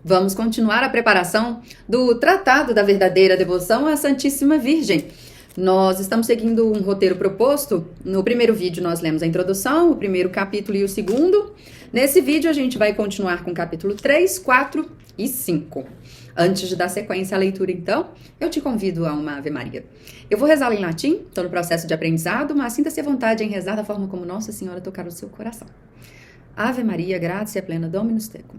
Vamos continuar a preparação do Tratado da Verdadeira Devoção à Santíssima Virgem. Nós estamos seguindo um roteiro proposto. No primeiro vídeo nós lemos a introdução, o primeiro capítulo e o segundo. Nesse vídeo a gente vai continuar com o capítulo 3, 4 e 5. Antes de dar sequência à leitura, então, eu te convido a uma Ave Maria. Eu vou rezá-la em latim, estou no processo de aprendizado, mas sinta-se à vontade em rezar da forma como Nossa Senhora tocar o seu coração. Ave Maria, gratia plena Dominus tecum.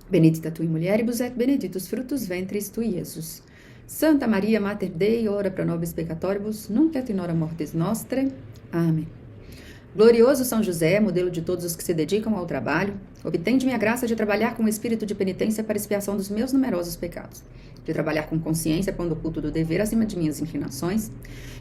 Benedicta tu in mulieribus et benedictus fructus ventris tui, Iesus. Santa Maria, Mater Dei, ora pro nobis peccatoribus, nunc et in hora mortis nostre. Amém. Glorioso São José, modelo de todos os que se dedicam ao trabalho, obtende-me a graça de trabalhar com o espírito de penitência para expiação dos meus numerosos pecados, de trabalhar com consciência quando oculto do dever acima de minhas inclinações,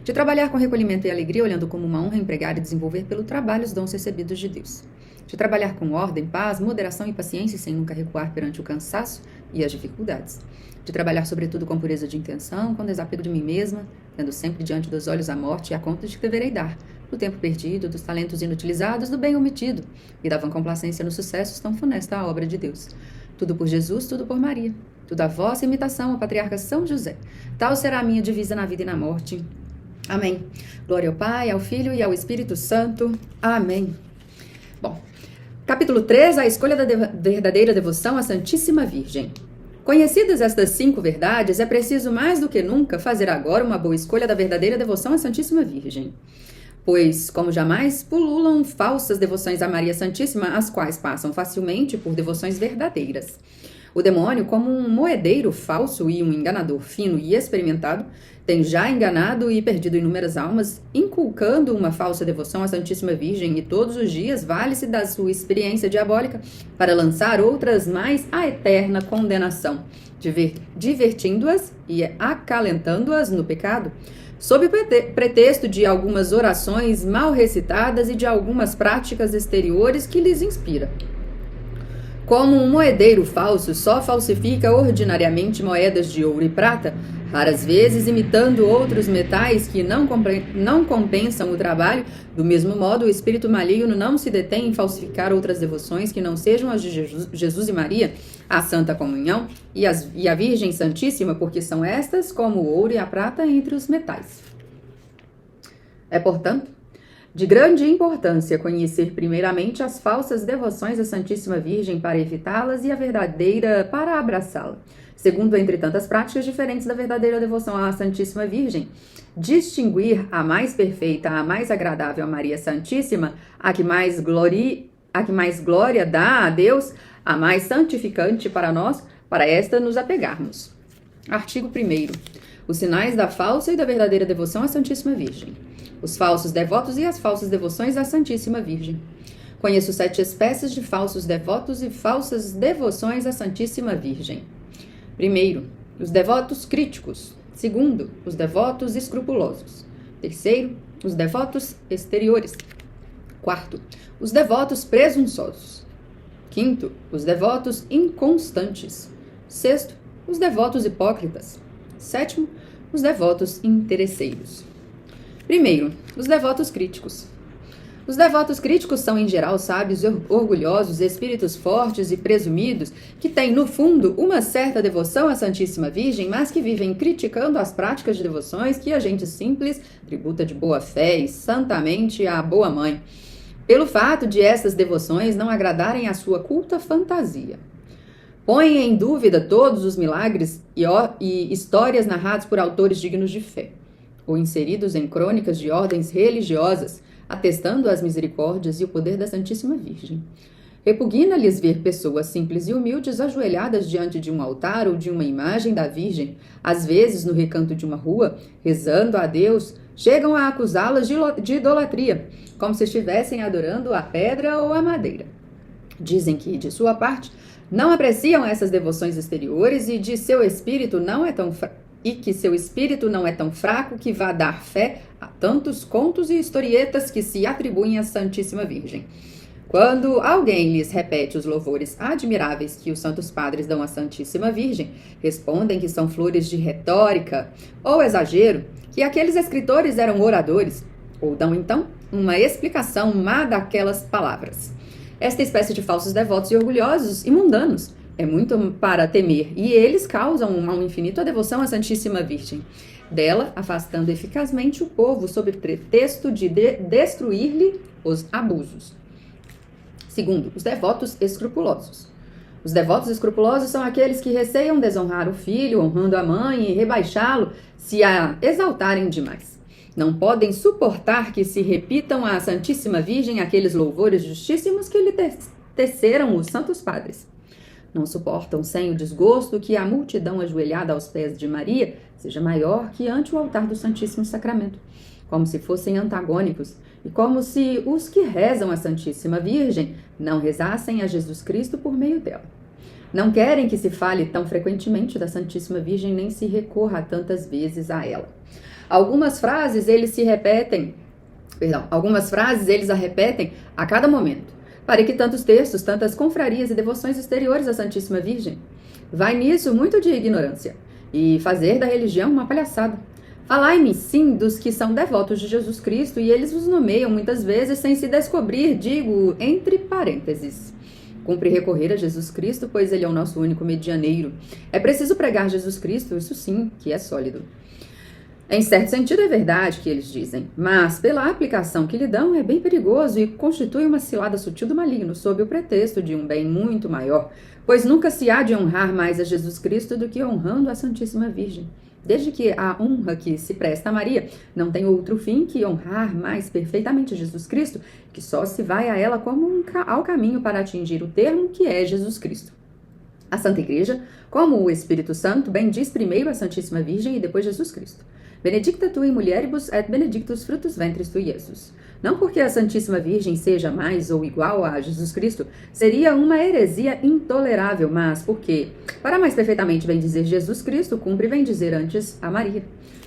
de trabalhar com recolhimento e alegria, olhando como uma honra empregar e desenvolver pelo trabalho os dons recebidos de Deus, de trabalhar com ordem, paz, moderação e paciência sem nunca recuar perante o cansaço e as dificuldades, de trabalhar sobretudo com pureza de intenção, com desapego de mim mesma, tendo sempre diante dos olhos a morte e a conta de que deverei dar, do tempo perdido, dos talentos inutilizados, do bem omitido, e da vã complacência nos sucessos tão funesta à obra de Deus. Tudo por Jesus, tudo por Maria, tudo a vossa imitação, ó Patriarca São José. Tal será a minha divisa na vida e na morte. Amém. Glória ao Pai, ao Filho e ao Espírito Santo. Amém. Bom, capítulo 3, a escolha da verdadeira devoção à Santíssima Virgem. Conhecidas estas 5 verdades, é preciso mais do que nunca fazer agora uma boa escolha da verdadeira devoção à Santíssima Virgem. Pois, como jamais, pululam falsas devoções à Maria Santíssima, as quais passam facilmente por devoções verdadeiras. O demônio, como um moedeiro falso e um enganador fino e experimentado, tem já enganado e perdido inúmeras almas, inculcando uma falsa devoção à Santíssima Virgem, e todos os dias vale-se da sua experiência diabólica para lançar outras mais à eterna condenação, divertindo-as e acalentando-as no pecado, sob o pretexto de algumas orações mal recitadas e de algumas práticas exteriores que lhes inspira. Como um moedeiro falso só falsifica ordinariamente moedas de ouro e prata, raras vezes imitando outros metais que não compensam o trabalho, do mesmo modo o espírito maligno não se detém em falsificar outras devoções que não sejam as de Jesus e Maria, a Santa Comunhão e a Virgem Santíssima, porque são estas, como o ouro e a prata, entre os metais. É, portanto, de grande importância conhecer primeiramente as falsas devoções à Santíssima Virgem para evitá-las e a verdadeira para abraçá-la. Segundo, entre tantas práticas diferentes da verdadeira devoção à Santíssima Virgem, distinguir a mais perfeita, a mais agradável a Maria Santíssima, a que mais glória dá a Deus, a mais santificante para nós, para esta nos apegarmos. Artigo 1º. Os sinais da falsa e da verdadeira devoção à Santíssima Virgem. Os falsos devotos e as falsas devoções à Santíssima Virgem. Conheço 7 espécies de falsos devotos e falsas devoções à Santíssima Virgem. Primeiro, os devotos críticos. Segundo, os devotos escrupulosos. Terceiro, os devotos exteriores. Quarto, os devotos presunçosos. Quinto, os devotos inconstantes. Sexto, os devotos hipócritas. Sétimo, os devotos interesseiros. Primeiro, os devotos críticos. Os devotos críticos são, em geral, sábios, orgulhosos, espíritos fortes e presumidos, que têm, no fundo, uma certa devoção à Santíssima Virgem, mas que vivem criticando as práticas de devoções que a gente simples tributa de boa fé e santamente à boa mãe, pelo fato de essas devoções não agradarem à sua culta fantasia. Põem em dúvida todos os milagres e histórias narrados por autores dignos de fé, ou inseridos em crônicas de ordens religiosas, atestando as misericórdias e o poder da Santíssima Virgem. Repugna-lhes ver pessoas simples e humildes ajoelhadas diante de um altar ou de uma imagem da Virgem, às vezes no recanto de uma rua, rezando a Deus, chegam a acusá-las de idolatria, como se estivessem adorando a pedra ou a madeira. Dizem que, de sua parte, não apreciam essas devoções exteriores e que seu espírito não é tão fraco que vá dar fé a tantos contos e historietas que se atribuem à Santíssima Virgem. Quando alguém lhes repete os louvores admiráveis que os santos padres dão à Santíssima Virgem, respondem que são flores de retórica ou exagero, que aqueles escritores eram oradores, ou dão então uma explicação má daquelas palavras. Esta espécie de falsos devotos e orgulhosos e mundanos É muito para temer, e eles causam um mal infinito à devoção à Santíssima Virgem, dela afastando eficazmente o povo sob pretexto de destruir-lhe os abusos. Segundo, os devotos escrupulosos. Os devotos escrupulosos são aqueles que receiam desonrar o filho, honrando a mãe, e rebaixá-lo se a exaltarem demais. Não podem suportar que se repitam à Santíssima Virgem aqueles louvores justíssimos que lhe teceram os santos padres. Não suportam sem o desgosto que a multidão ajoelhada aos pés de Maria seja maior que ante o altar do Santíssimo Sacramento, como se fossem antagônicos, e como se os que rezam à Santíssima Virgem não rezassem a Jesus Cristo por meio dela. Não querem que se fale tão frequentemente da Santíssima Virgem, nem se recorra tantas vezes a ela. Algumas frases eles a repetem a cada momento. Para que tantos textos, tantas confrarias e devoções exteriores à Santíssima Virgem? Vai nisso muito de ignorância, e fazer da religião uma palhaçada. Falai-me, sim, dos que são devotos de Jesus Cristo, e eles os nomeiam muitas vezes sem se descobrir, digo, entre parênteses. Cumpre recorrer a Jesus Cristo, pois ele é o nosso único medianeiro. É preciso pregar Jesus Cristo, isso sim, que é sólido. Em certo sentido é verdade que eles dizem, mas pela aplicação que lhe dão é bem perigoso e constitui uma cilada sutil do maligno, sob o pretexto de um bem muito maior, pois nunca se há de honrar mais a Jesus Cristo do que honrando a Santíssima Virgem. Desde que a honra que se presta a Maria não tem outro fim que honrar mais perfeitamente Jesus Cristo, que só se vai a ela como ao caminho para atingir o termo que é Jesus Cristo. A Santa Igreja, como o Espírito Santo, bendiz primeiro a Santíssima Virgem e depois Jesus Cristo. Benedicta tu in mulieribus et benedictus fructus ventris tui, Iesus. Não porque a Santíssima Virgem seja mais ou igual a Jesus Cristo, seria uma heresia intolerável, mas porque, para mais perfeitamente bendizer Jesus Cristo, cumpre bendizer antes a Maria.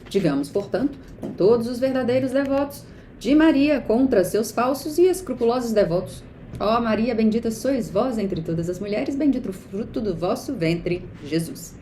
Digamos, portanto, com todos os verdadeiros devotos de Maria contra seus falsos e escrupulosos devotos. Ó Maria, bendita sois vós entre todas as mulheres, bendito o fruto do vosso ventre, Jesus.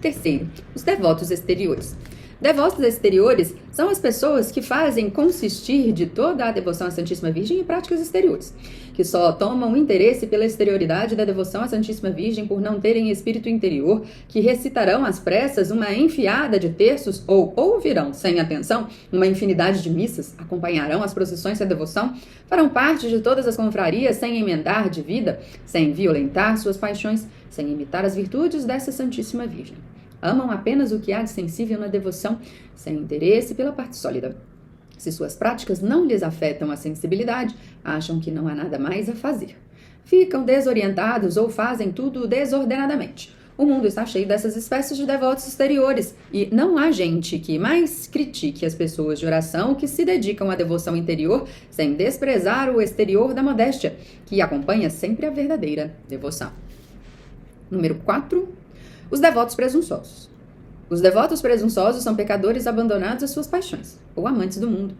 Terceiro, os devotos exteriores. Devotos exteriores são as pessoas que fazem consistir de toda a devoção à Santíssima Virgem em práticas exteriores, que só tomam interesse pela exterioridade da devoção à Santíssima Virgem por não terem espírito interior, que recitarão às pressas uma enfiada de terços ou ouvirão, sem atenção, uma infinidade de missas, acompanharão as procissões da devoção, farão parte de todas as confrarias sem emendar de vida, sem violentar suas paixões, sem imitar as virtudes dessa Santíssima Virgem. Amam apenas o que há de sensível na devoção, sem interesse pela parte sólida. Se suas práticas não lhes afetam a sensibilidade, acham que não há nada mais a fazer. Ficam desorientados ou fazem tudo desordenadamente. O mundo está cheio dessas espécies de devotos exteriores, e não há gente que mais critique as pessoas de oração que se dedicam à devoção interior, sem desprezar o exterior da modéstia, que acompanha sempre a verdadeira devoção. Número 4. Os devotos presunçosos. Os devotos presunçosos são pecadores abandonados às suas paixões, ou amantes do mundo,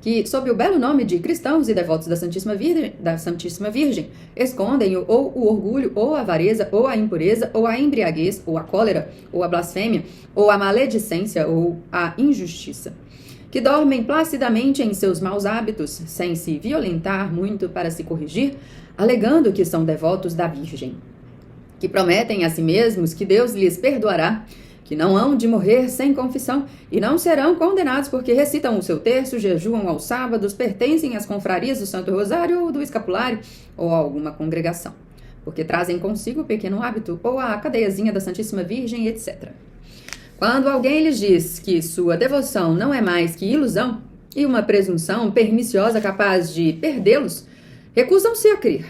que, sob o belo nome de cristãos e devotos da Santíssima Virgem, escondem ou o orgulho, ou a avareza, ou a impureza, ou a embriaguez, ou a cólera, ou a blasfêmia, ou a maledicência, ou a injustiça, que dormem placidamente em seus maus hábitos, sem se violentar muito para se corrigir, alegando que são devotos da Virgem, que prometem a si mesmos que Deus lhes perdoará, que não hão de morrer sem confissão e não serão condenados porque recitam o seu terço, jejuam aos sábados, pertencem às confrarias do Santo Rosário ou do Escapulário ou a alguma congregação, porque trazem consigo o pequeno hábito ou a cadeiazinha da Santíssima Virgem, etc. Quando alguém lhes diz que sua devoção não é mais que ilusão e uma presunção perniciosa capaz de perdê-los, recusam-se a crer.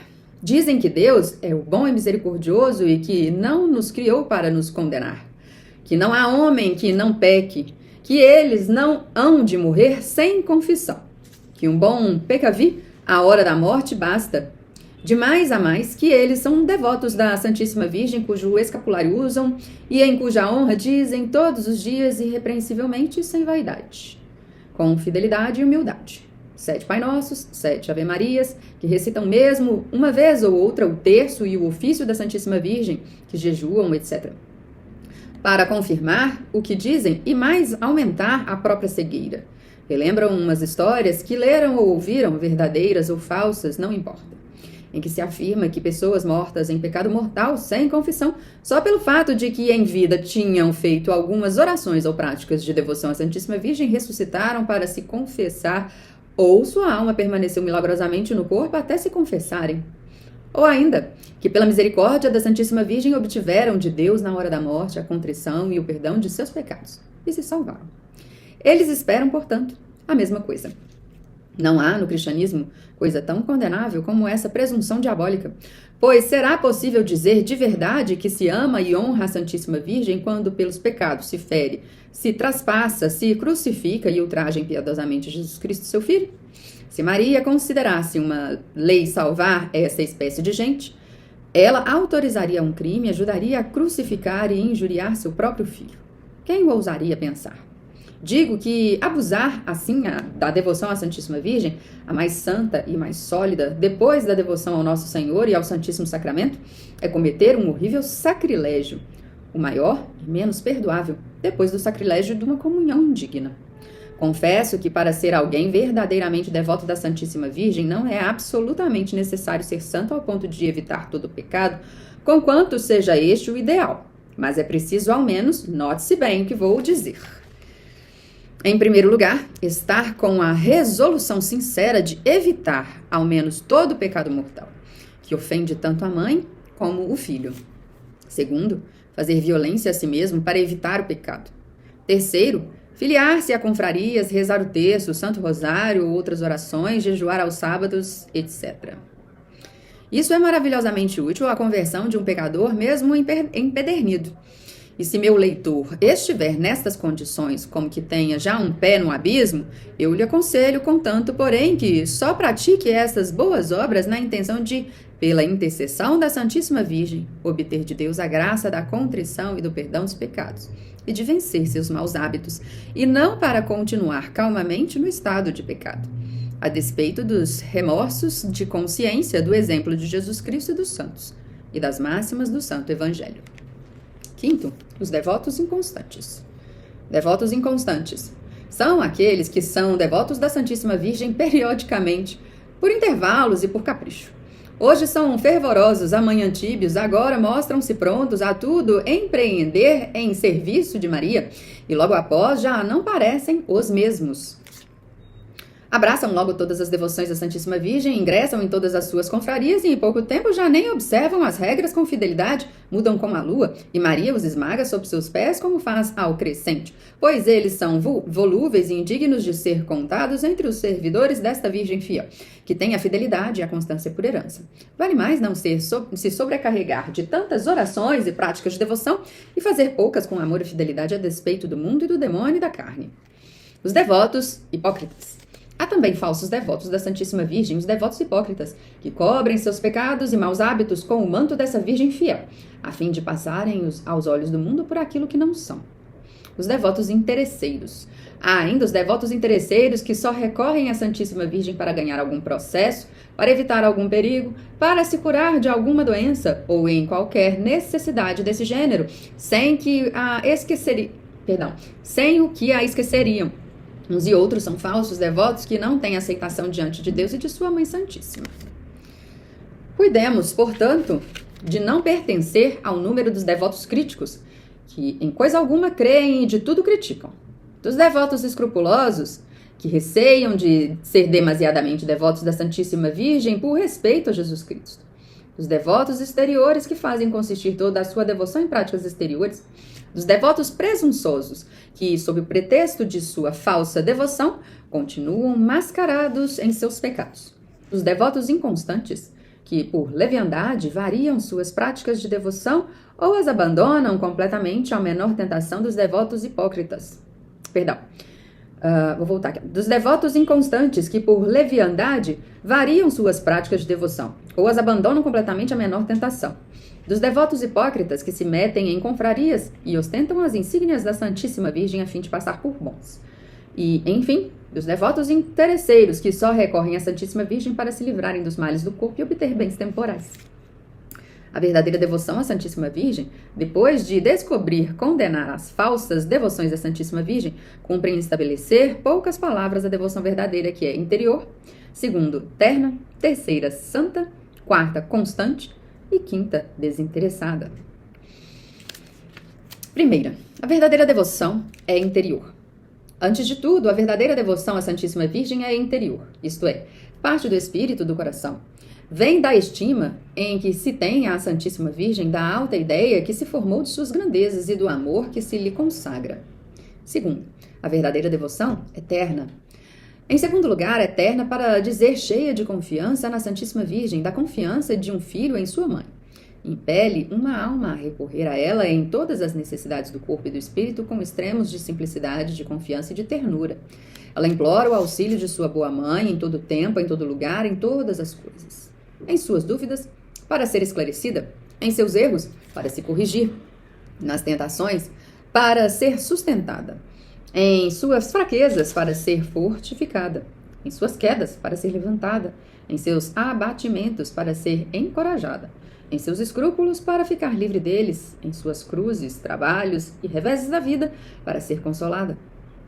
Dizem que Deus é o bom e misericordioso e que não nos criou para nos condenar, que não há homem que não peque, que eles não hão de morrer sem confissão, que um bom peccavi, à hora da morte, basta. De mais a mais, que eles são devotos da Santíssima Virgem, cujo escapulário usam e em cuja honra dizem todos os dias irrepreensivelmente e sem vaidade, com fidelidade e humildade. 7 Pai Nossos, 7 Ave Marias, que recitam mesmo uma vez ou outra o terço e o ofício da Santíssima Virgem, que jejuam, etc. Para confirmar o que dizem e mais aumentar a própria cegueira. Relembram umas histórias que leram ou ouviram, verdadeiras ou falsas, não importa. em que se afirma que pessoas mortas em pecado mortal, sem confissão, só pelo fato de que em vida tinham feito algumas orações ou práticas de devoção à Santíssima Virgem, ressuscitaram para se confessar, ou sua alma permaneceu milagrosamente no corpo até se confessarem. Ou ainda, que pela misericórdia da Santíssima Virgem obtiveram de Deus na hora da morte a contrição e o perdão de seus pecados, e se salvaram. Eles esperam, portanto, a mesma coisa. Não há no cristianismo coisa tão condenável como essa presunção diabólica, pois será possível dizer de verdade que se ama e honra a Santíssima Virgem quando pelos pecados se fere, se traspassa, se crucifica e ultraja impiedosamente Jesus Cristo, seu Filho? Se Maria considerasse uma lei salvar essa espécie de gente, ela autorizaria um crime e ajudaria a crucificar e injuriar seu próprio filho. Quem ousaria pensar? Digo que abusar, assim, da devoção à Santíssima Virgem, a mais santa e mais sólida, depois da devoção ao Nosso Senhor e ao Santíssimo Sacramento, é cometer um horrível sacrilégio, o maior e menos perdoável, depois do sacrilégio de uma comunhão indigna. Confesso que para ser alguém verdadeiramente devoto da Santíssima Virgem não é absolutamente necessário ser santo ao ponto de evitar todo pecado, conquanto seja este o ideal. Mas é preciso, ao menos, note-se bem o que vou dizer. Em primeiro lugar, estar com a resolução sincera de evitar, ao menos, todo pecado mortal, que ofende tanto a mãe como o filho. Segundo, fazer violência a si mesmo para evitar o pecado. Terceiro, filiar-se a confrarias, rezar o terço, o Santo Rosário, outras orações, jejuar aos sábados, etc. Isso é maravilhosamente útil à conversão de um pecador, mesmo empedernido. E se meu leitor estiver nestas condições, como que tenha já um pé no abismo, eu lhe aconselho, contanto, porém, que só pratique essas boas obras na intenção de, pela intercessão da Santíssima Virgem, obter de Deus a graça da contrição e do perdão dos pecados, e de vencer seus maus hábitos, e não para continuar calmamente no estado de pecado, a despeito dos remorsos de consciência do exemplo de Jesus Cristo e dos santos, e das máximas do Santo Evangelho. Quinto, os devotos inconstantes. Devotos inconstantes são aqueles que são devotos da Santíssima Virgem periodicamente, por intervalos e por capricho. Hoje são fervorosos, amanhã tíbios, agora mostram-se prontos a tudo empreender em serviço de Maria, e logo após já não parecem os mesmos. Abraçam logo todas as devoções à Santíssima Virgem, ingressam em todas as suas confrarias e em pouco tempo já nem observam as regras com fidelidade, mudam como a lua, e Maria os esmaga sob seus pés como faz ao crescente, pois eles são volúveis e indignos de ser contados entre os servidores desta Virgem fiel, que tem a fidelidade e a constância por herança. Vale mais não se sobrecarregar de tantas orações e práticas de devoção e fazer poucas com amor e fidelidade a despeito do mundo e do demônio e da carne. Os devotos hipócritas. Há também falsos devotos da Santíssima Virgem, os devotos hipócritas, que cobrem seus pecados e maus hábitos com o manto dessa Virgem fiel, a fim de passarem aos olhos do mundo por aquilo que não são. Os devotos interesseiros. Há ainda os devotos interesseiros que só recorrem à Santíssima Virgem para ganhar algum processo, para evitar algum perigo, para se curar de alguma doença ou em qualquer necessidade desse gênero, sem o que a esqueceriam. Uns e outros são falsos devotos que não têm aceitação diante de Deus e de sua Mãe Santíssima. Cuidemos, portanto, de não pertencer ao número dos devotos críticos, que em coisa alguma creem e de tudo criticam. Dos devotos escrupulosos, que receiam de ser demasiadamente devotos da Santíssima Virgem por respeito a Jesus Cristo. Dos devotos exteriores, que fazem consistir toda a sua devoção em práticas exteriores. Dos devotos presunçosos, que, sob o pretexto de sua falsa devoção, continuam mascarados em seus pecados. Dos devotos inconstantes, que, por leviandade, variam suas práticas de devoção ou as abandonam completamente à menor tentação dos devotos hipócritas. Vou voltar aqui. Dos devotos inconstantes, que, por leviandade, variam suas práticas de devoção ou as abandonam completamente à menor tentação. Dos devotos hipócritas que se metem em confrarias e ostentam as insígnias da Santíssima Virgem a fim de passar por bons. E, enfim, dos devotos interesseiros que só recorrem à Santíssima Virgem para se livrarem dos males do corpo e obter bens temporais. A verdadeira devoção à Santíssima Virgem, depois de descobrir, condenar as falsas devoções à Santíssima Virgem, cumpre em estabelecer poucas palavras da devoção verdadeira, que é interior, segundo, terna, terceira, santa, Quarta, constante. E quinta, desinteressada. Primeira, a verdadeira devoção é interior. Antes de tudo, a verdadeira devoção à Santíssima Virgem é interior, isto é, parte do espírito do coração. Vem da estima em que se tem à Santíssima Virgem, da alta ideia que se formou de suas grandezas e do amor que se lhe consagra. Segundo, a verdadeira devoção eterna. Em segundo lugar, eterna para dizer cheia de confiança na Santíssima Virgem, da confiança de um filho em sua mãe. Impele uma alma a recorrer a ela em todas as necessidades do corpo e do espírito com extremos de simplicidade, de confiança e de ternura. Ela implora o auxílio de sua boa mãe em todo tempo, em todo lugar, em todas as coisas. Em suas dúvidas, para ser esclarecida. Em seus erros, para se corrigir. Nas tentações, para ser sustentada. Em suas fraquezas, para ser fortificada. Em suas quedas, para ser levantada. Em seus abatimentos, para ser encorajada. Em seus escrúpulos, para ficar livre deles. Em suas cruzes, trabalhos e reveses da vida, para ser consolada.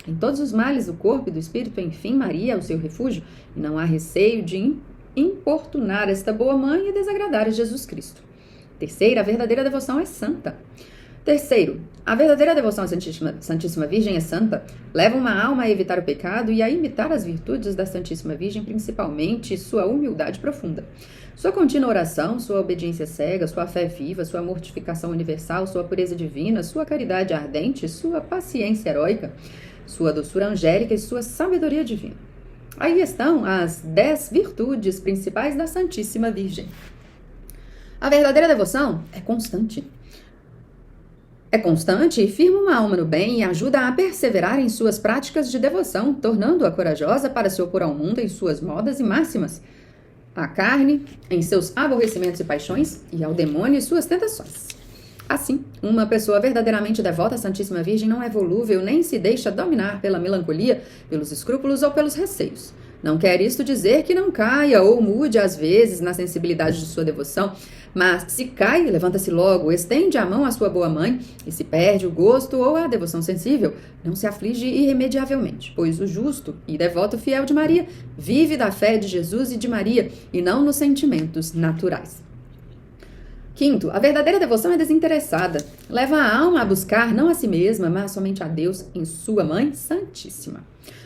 Em todos os males do corpo e do espírito, enfim, Maria é o seu refúgio, e não há receio de importunar esta boa mãe e desagradar a Jesus Cristo. Terceira, a verdadeira devoção é santa. Terceiro, a verdadeira devoção à Santíssima Virgem é santa, leva uma alma a evitar o pecado e a imitar as virtudes da Santíssima Virgem, principalmente sua humildade profunda. Sua contínua oração, sua obediência cega, sua fé viva, sua mortificação universal, sua pureza divina, sua caridade ardente, sua paciência heróica, sua doçura angélica e sua sabedoria divina. Aí estão as 10 virtudes principais da Santíssima Virgem. A verdadeira devoção é constante. É constante e firma uma alma no bem e ajuda a perseverar em suas práticas de devoção, tornando-a corajosa para se opor ao mundo em suas modas e máximas, à carne, em seus aborrecimentos e paixões, e ao demônio e suas tentações. Assim, uma pessoa verdadeiramente devota à Santíssima Virgem não é volúvel nem se deixa dominar pela melancolia, pelos escrúpulos ou pelos receios. Não quer isto dizer que não caia ou mude às vezes na sensibilidade de sua devoção, mas se cai, levanta-se logo, estende a mão à sua boa mãe e se perde o gosto ou a devoção sensível, não se aflige irremediavelmente, pois o justo e devoto fiel de Maria vive da fé de Jesus e de Maria e não nos sentimentos naturais. Quinto, a verdadeira devoção é desinteressada. Leva a alma a buscar não a si mesma, mas somente a Deus em sua Mãe Santíssima.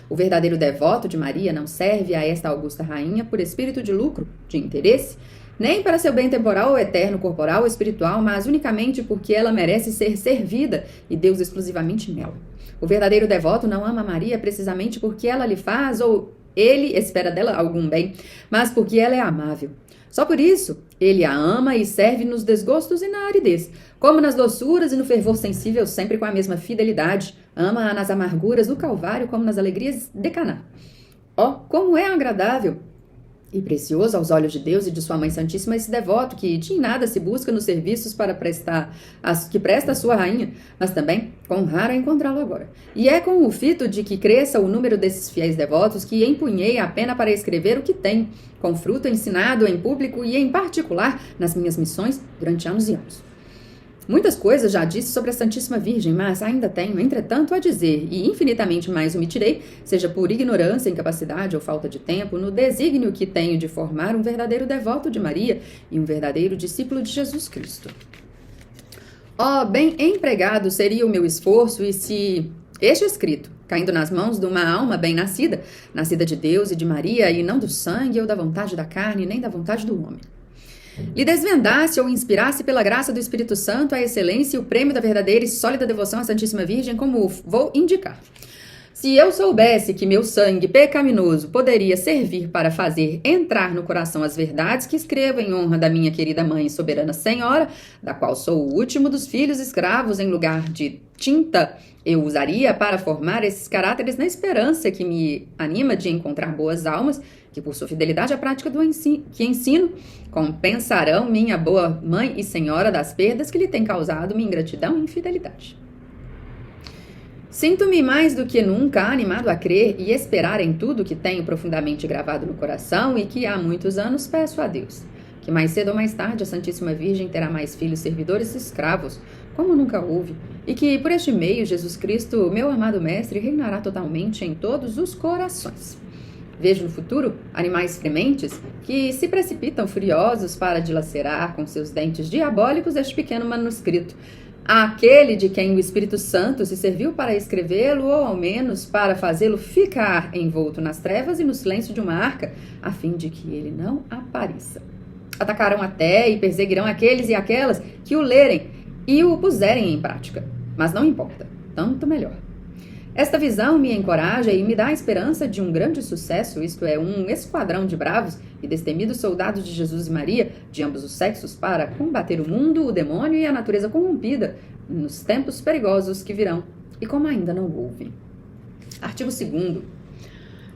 O verdadeiro devoto de Maria não serve a esta augusta rainha por espírito de lucro, de interesse, nem para seu bem temporal ou eterno, corporal ou espiritual, mas unicamente porque ela merece ser servida e Deus exclusivamente nela. O verdadeiro devoto não ama Maria precisamente porque ela lhe faz ou ele espera dela algum bem, mas porque ela é amável. Só por isso, ele a ama e serve nos desgostos e na aridez, como nas doçuras e no fervor sensível, sempre com a mesma fidelidade. Ama-a nas amarguras do Calvário, como nas alegrias de Caná. Ó, como é agradável e precioso aos olhos de Deus e de sua Mãe Santíssima esse devoto que de nada se busca nos serviços que presta a sua rainha, mas também com raro encontrá-lo agora. E é com o fito de que cresça o número desses fiéis devotos que empunhei a pena para escrever o que tenho, com fruto ensinado em público e em particular nas minhas missões durante anos e anos. Muitas coisas já disse sobre a Santíssima Virgem, mas ainda tenho, entretanto, a dizer, e infinitamente mais omitirei, seja por ignorância, incapacidade ou falta de tempo, no desígnio que tenho de formar um verdadeiro devoto de Maria e um verdadeiro discípulo de Jesus Cristo. Ó, bem empregado seria o meu esforço e se este escrito, caindo nas mãos de uma alma bem nascida, nascida de Deus e de Maria, e não do sangue ou da vontade da carne, nem da vontade do homem, lhe desvendasse ou inspirasse pela graça do Espírito Santo a excelência e o prêmio da verdadeira e sólida devoção à Santíssima Virgem, como vou indicar. Se eu soubesse que meu sangue pecaminoso poderia servir para fazer entrar no coração as verdades que escrevo em honra da minha querida Mãe e Soberana Senhora, da qual sou o último dos filhos escravos em lugar de tinta, eu usaria para formar esses caráteres na esperança que me anima de encontrar boas almas, que por sua fidelidade à prática que ensino, compensarão minha boa Mãe e Senhora das perdas que lhe tem causado minha ingratidão e infidelidade. Sinto-me mais do que nunca animado a crer e esperar em tudo que tenho profundamente gravado no coração e que há muitos anos peço a Deus, que mais cedo ou mais tarde a Santíssima Virgem terá mais filhos servidores e escravos, como nunca houve, e que por este meio Jesus Cristo, meu amado Mestre, reinará totalmente em todos os corações. Vejo no futuro animais frementes que se precipitam furiosos para dilacerar com seus dentes diabólicos este pequeno manuscrito, aquele de quem o Espírito Santo se serviu para escrevê-lo, ou ao menos para fazê-lo ficar envolto nas trevas e no silêncio de uma arca, a fim de que ele não apareça. Atacarão até e perseguirão aqueles e aquelas que o lerem e o puserem em prática. Mas não importa, tanto melhor. Esta visão me encoraja e me dá a esperança de um grande sucesso, isto é, um esquadrão de bravos e destemidos soldados de Jesus e Maria, de ambos os sexos, para combater o mundo, o demônio e a natureza corrompida nos tempos perigosos que virão, e como ainda não houve. Artigo 2º.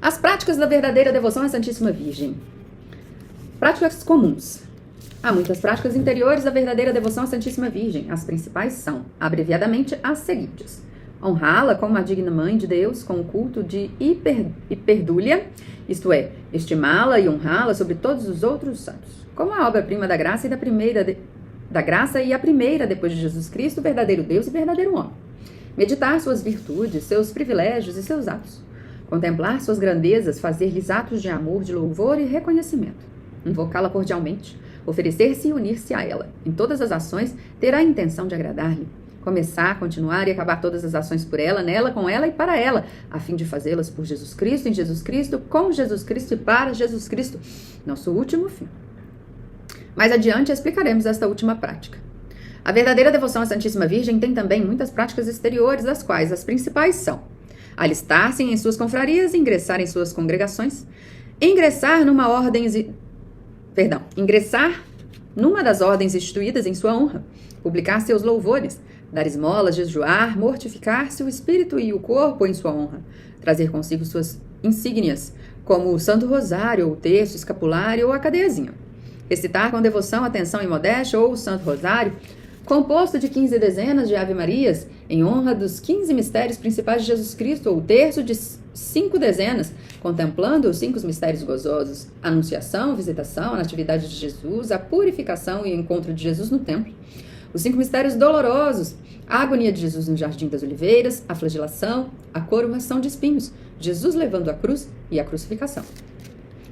As práticas da verdadeira devoção à Santíssima Virgem. Práticas comuns. Há muitas práticas interiores da verdadeira devoção à Santíssima Virgem. As principais são, abreviadamente, as seguintes: honrá-la como a digna mãe de Deus com o culto de hiperdúlia, isto é, estimá-la e honrá-la sobre todos os outros santos, como a obra-prima da graça e a primeira depois de Jesus Cristo, verdadeiro Deus e verdadeiro homem. Meditar suas virtudes, seus privilégios e seus atos. Contemplar suas grandezas, fazer-lhes atos de amor, de louvor e reconhecimento. Invocá-la cordialmente, oferecer-se e unir-se a ela. Em todas as ações, ter a intenção de agradar-lhe. Começar, continuar e acabar todas as ações por ela, nela, com ela e para ela, a fim de fazê-las por Jesus Cristo, em Jesus Cristo, com Jesus Cristo e para Jesus Cristo, nosso último fim. Mais adiante explicaremos esta última prática. A verdadeira devoção à Santíssima Virgem tem também muitas práticas exteriores, das quais as principais são: alistar-se em suas confrarias, ingressar em suas congregações, ingressar numa das ordens instituídas em sua honra, publicar seus louvores, dar esmolas, jejuar, mortificar-se o espírito e o corpo em sua honra, trazer consigo suas insígnias, como o Santo Rosário, ou o terço, escapulário ou a cadeiazinha. Recitar com devoção, atenção e modéstia, ou o Santo Rosário, composto de 15 dezenas de Ave-Marias, em honra dos 15 mistérios principais de Jesus Cristo, ou o terço de 5 dezenas, contemplando os 5 mistérios gozosos: a Anunciação, Visitação, a Natividade de Jesus, a Purificação e o Encontro de Jesus no Templo. Os 5 mistérios dolorosos: a agonia de Jesus no Jardim das Oliveiras, a flagelação, a coroação de espinhos, Jesus levando a cruz e a crucificação.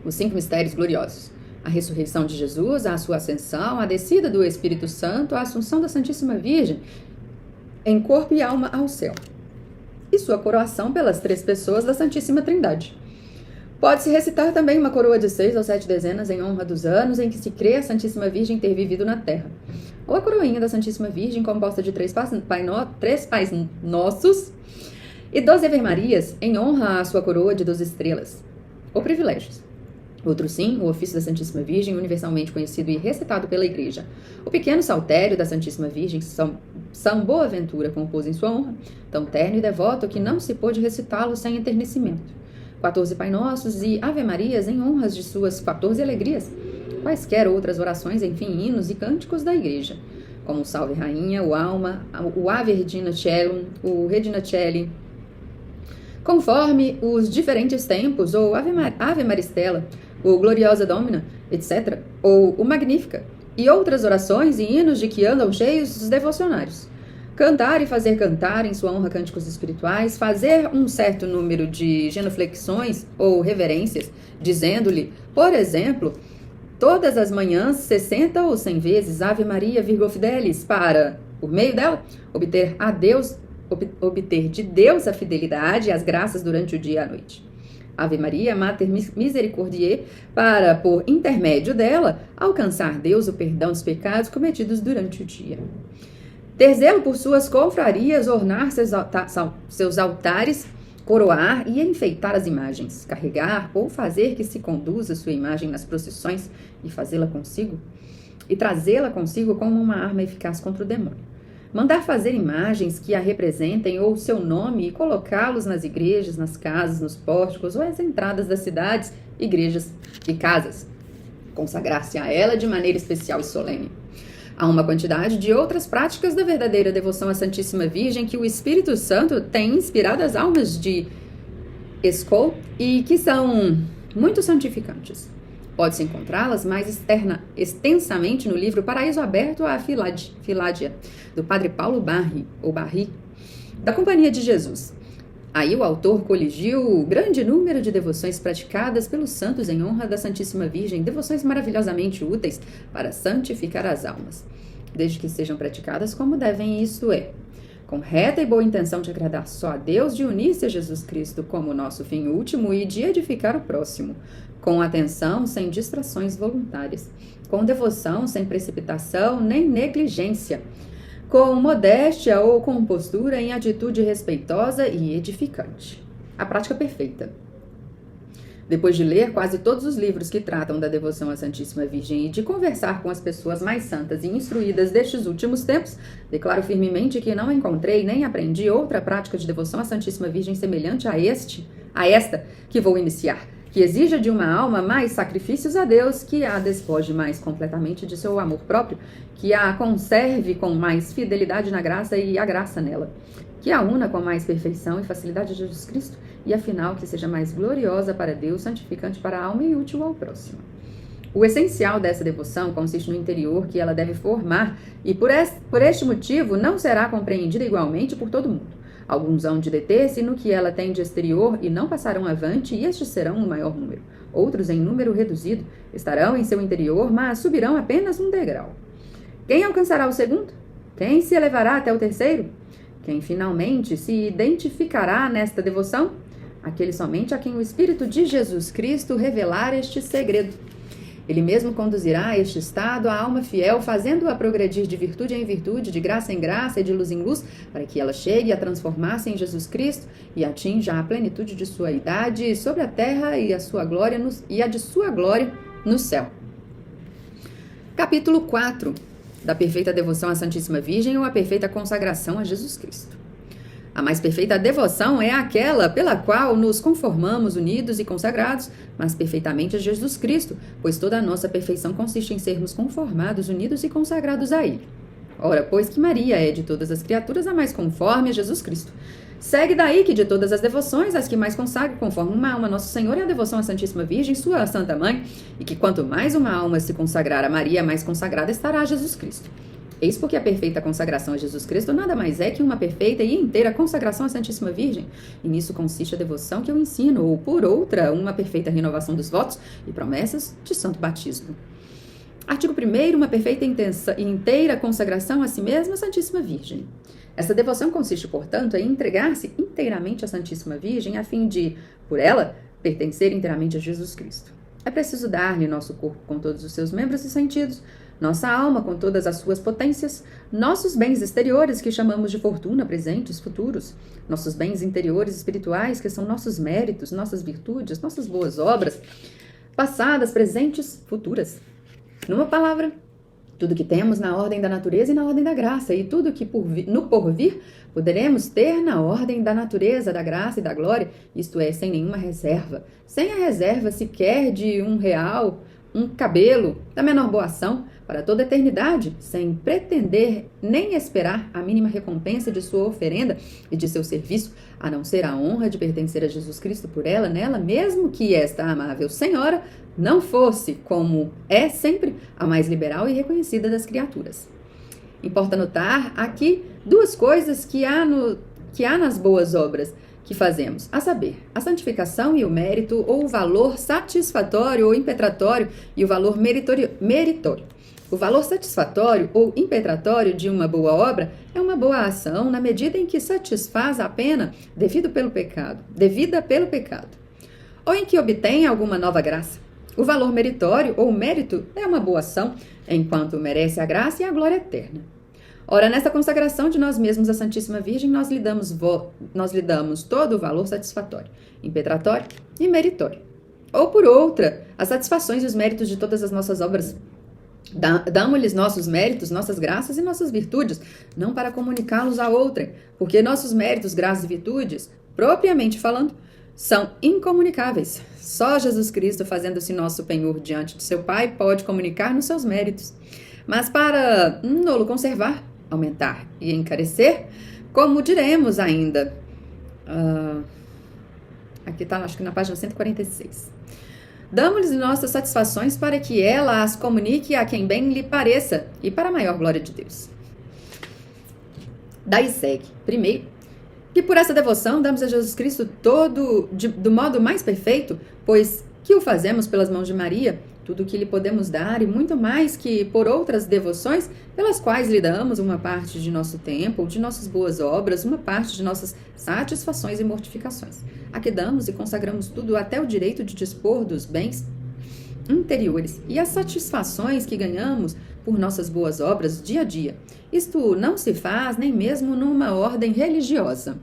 Os 5 mistérios gloriosos: a ressurreição de Jesus, a sua ascensão, a descida do Espírito Santo, a assunção da Santíssima Virgem em corpo e alma ao céu, e sua coroação pelas 3 pessoas da Santíssima Trindade. Pode-se recitar também uma coroa de 6 ou 7 dezenas em honra dos anos em que se crê a Santíssima Virgem ter vivido na terra, ou a coroinha da Santíssima Virgem, composta de 3 Pais Nossos e 12 Ave-Marias, em honra à sua coroa de 12 estrelas, ou privilégios. Outro sim, o ofício da Santíssima Virgem, universalmente conhecido e recitado pela Igreja. O pequeno saltério da Santíssima Virgem, São Boaventura compôs em sua honra, tão terno e devoto que não se pôde recitá-lo sem enternecimento. 14 Pai Nossos e Ave-Marias em honras de suas 14 alegrias. Quaisquer outras orações, enfim, hinos e cânticos da Igreja, como o Salve Rainha, o Alma, o Ave Regina Caelum, o Regina Caeli, conforme os diferentes tempos, ou Ave Maristela, ou Gloriosa Domina, etc., ou o Magnífica, e outras orações e hinos de que andam cheios os devocionários. Cantar e fazer cantar em sua honra cânticos espirituais, fazer um certo número de genuflexões ou reverências, dizendo-lhe, por exemplo, todas as manhãs 60 ou 100 vezes Ave Maria Virgo Fidelis, para, por meio dela, obter de Deus a fidelidade e as graças durante o dia e a noite. Ave Maria Mater Misericordiae, para, por intermédio dela, alcançar Deus o perdão dos pecados cometidos durante o dia. Ter zelo por suas confrarias, ornar seus altares, coroar e enfeitar as imagens, carregar ou fazer que se conduza sua imagem nas procissões e fazê-la consigo, e trazê-la consigo como uma arma eficaz contra o demônio. Mandar fazer imagens que a representem ou seu nome e colocá-los nas igrejas, nas casas, nos pórticos ou às entradas das cidades, igrejas e casas. Consagrar-se a ela de maneira especial e solene. Há uma quantidade de outras práticas da verdadeira devoção à Santíssima Virgem que o Espírito Santo tem inspirado as almas de Escol e que são muito santificantes. Pode-se encontrá-las mais extensamente no livro Paraíso Aberto à Filádia, do padre Paulo Barry, da Companhia de Jesus. Aí o autor coligiu o grande número de devoções praticadas pelos santos em honra da Santíssima Virgem, devoções maravilhosamente úteis para santificar as almas, desde que sejam praticadas como devem, isto é, com reta e boa intenção de agradar só a Deus, de unir-se a Jesus Cristo como nosso fim último e de edificar o próximo, com atenção sem distrações voluntárias, com devoção sem precipitação nem negligência, com modéstia ou compostura em atitude respeitosa e edificante. A prática perfeita. Depois de ler quase todos os livros que tratam da devoção à Santíssima Virgem e de conversar com as pessoas mais santas e instruídas destes últimos tempos, declaro firmemente que não encontrei nem aprendi outra prática de devoção à Santíssima Virgem semelhante a esta que vou iniciar, que exija de uma alma mais sacrifícios a Deus, que a despoje mais completamente de seu amor próprio, que a conserve com mais fidelidade na graça e a graça nela, que a una com mais perfeição e facilidade a Jesus Cristo, e afinal que seja mais gloriosa para Deus, santificante para a alma e útil ao próximo. O essencial dessa devoção consiste no interior que ela deve formar, e por este motivo não será compreendida igualmente por todo mundo. Alguns hão de deter-se no que ela tem de exterior e não passarão avante, e estes serão um maior número. Outros, em número reduzido, estarão em seu interior, mas subirão apenas um degrau. Quem alcançará o segundo? Quem se elevará até o terceiro? Quem finalmente se identificará nesta devoção? Aquele somente a quem o Espírito de Jesus Cristo revelar este segredo. Ele mesmo conduzirá a este estado a alma fiel, fazendo-a progredir de virtude em virtude, de graça em graça e de luz em luz, para que ela chegue a transformar-se em Jesus Cristo e atinja a plenitude de sua idade sobre a terra e a de sua glória no céu. Capítulo 4. Da perfeita devoção à Santíssima Virgem ou a perfeita consagração a Jesus Cristo. A mais perfeita devoção é aquela pela qual nos conformamos unidos e consagrados, mas perfeitamente a Jesus Cristo, pois toda a nossa perfeição consiste em sermos conformados, unidos e consagrados a Ele. Ora, pois que Maria é de todas as criaturas a mais conforme a Jesus Cristo. Segue daí que de todas as devoções, as que mais consagram conforme uma alma Nosso Senhor é a devoção à Santíssima Virgem, sua Santa Mãe, e que quanto mais uma alma se consagrar a Maria, mais consagrada estará a Jesus Cristo. Eis porque a perfeita consagração a Jesus Cristo nada mais é que uma perfeita e inteira consagração à Santíssima Virgem, e nisso consiste a devoção que eu ensino, ou por outra, uma perfeita renovação dos votos e promessas de santo batismo. Artigo 1º, uma perfeita e inteira consagração a si mesma à Santíssima Virgem. Essa devoção consiste, portanto, em entregar-se inteiramente à Santíssima Virgem, a fim de, por ela, pertencer inteiramente a Jesus Cristo. É preciso dar-lhe nosso corpo com todos os seus membros e sentidos, nossa alma com todas as suas potências, nossos bens exteriores, que chamamos de fortuna, presentes, futuros, nossos bens interiores espirituais, que são nossos méritos, nossas virtudes, nossas boas obras, passadas, presentes, futuras. Numa palavra, tudo que temos na ordem da natureza e na ordem da graça, e tudo que no porvir poderemos ter na ordem da natureza, da graça e da glória, isto é, sem nenhuma reserva, sem a reserva sequer de R$1, um cabelo, da menor boa ação, para toda a eternidade, sem pretender nem esperar a mínima recompensa de sua oferenda e de seu serviço, a não ser a honra de pertencer a Jesus Cristo por ela, nela, mesmo que esta amável Senhora não fosse, como é sempre, a mais liberal e reconhecida das criaturas. Importa notar aqui duas coisas que há nas boas obras que fazemos, a saber, a santificação e o mérito, ou o valor satisfatório ou impetratório e o valor meritório. O valor satisfatório ou impetratório de uma boa obra é uma boa ação na medida em que satisfaz a pena devida pelo pecado, ou em que obtém alguma nova graça. O valor meritório ou mérito é uma boa ação, enquanto merece a graça e a glória eterna. Ora, nesta consagração de nós mesmos à Santíssima Virgem, nós lhe damos todo o valor satisfatório, impetratório e meritório. Ou por outra, as satisfações e os méritos de todas as nossas obras. Damos-lhes nossos méritos, nossas graças e nossas virtudes, não para comunicá-los a outrem, porque nossos méritos, graças e virtudes, propriamente falando, são incomunicáveis. Só Jesus Cristo, fazendo-se nosso penhor diante de seu Pai, pode comunicar-nos seus méritos. Mas para não conservar, aumentar e encarecer, como diremos ainda, aqui está, acho que na página 146, damos-lhes nossas satisfações para que ela as comunique a quem bem lhe pareça e para a maior glória de Deus. Daí segue, primeiro, Que por essa devoção damos a Jesus Cristo do modo mais perfeito, pois que o fazemos pelas mãos de Maria, tudo o que lhe podemos dar e muito mais que por outras devoções, pelas quais lhe damos uma parte de nosso tempo, de nossas boas obras, uma parte de nossas satisfações e mortificações. A que damos e consagramos tudo até o direito de dispor dos bens interiores e as satisfações que ganhamos por nossas boas obras dia a dia. Isto não se faz nem mesmo numa ordem religiosa.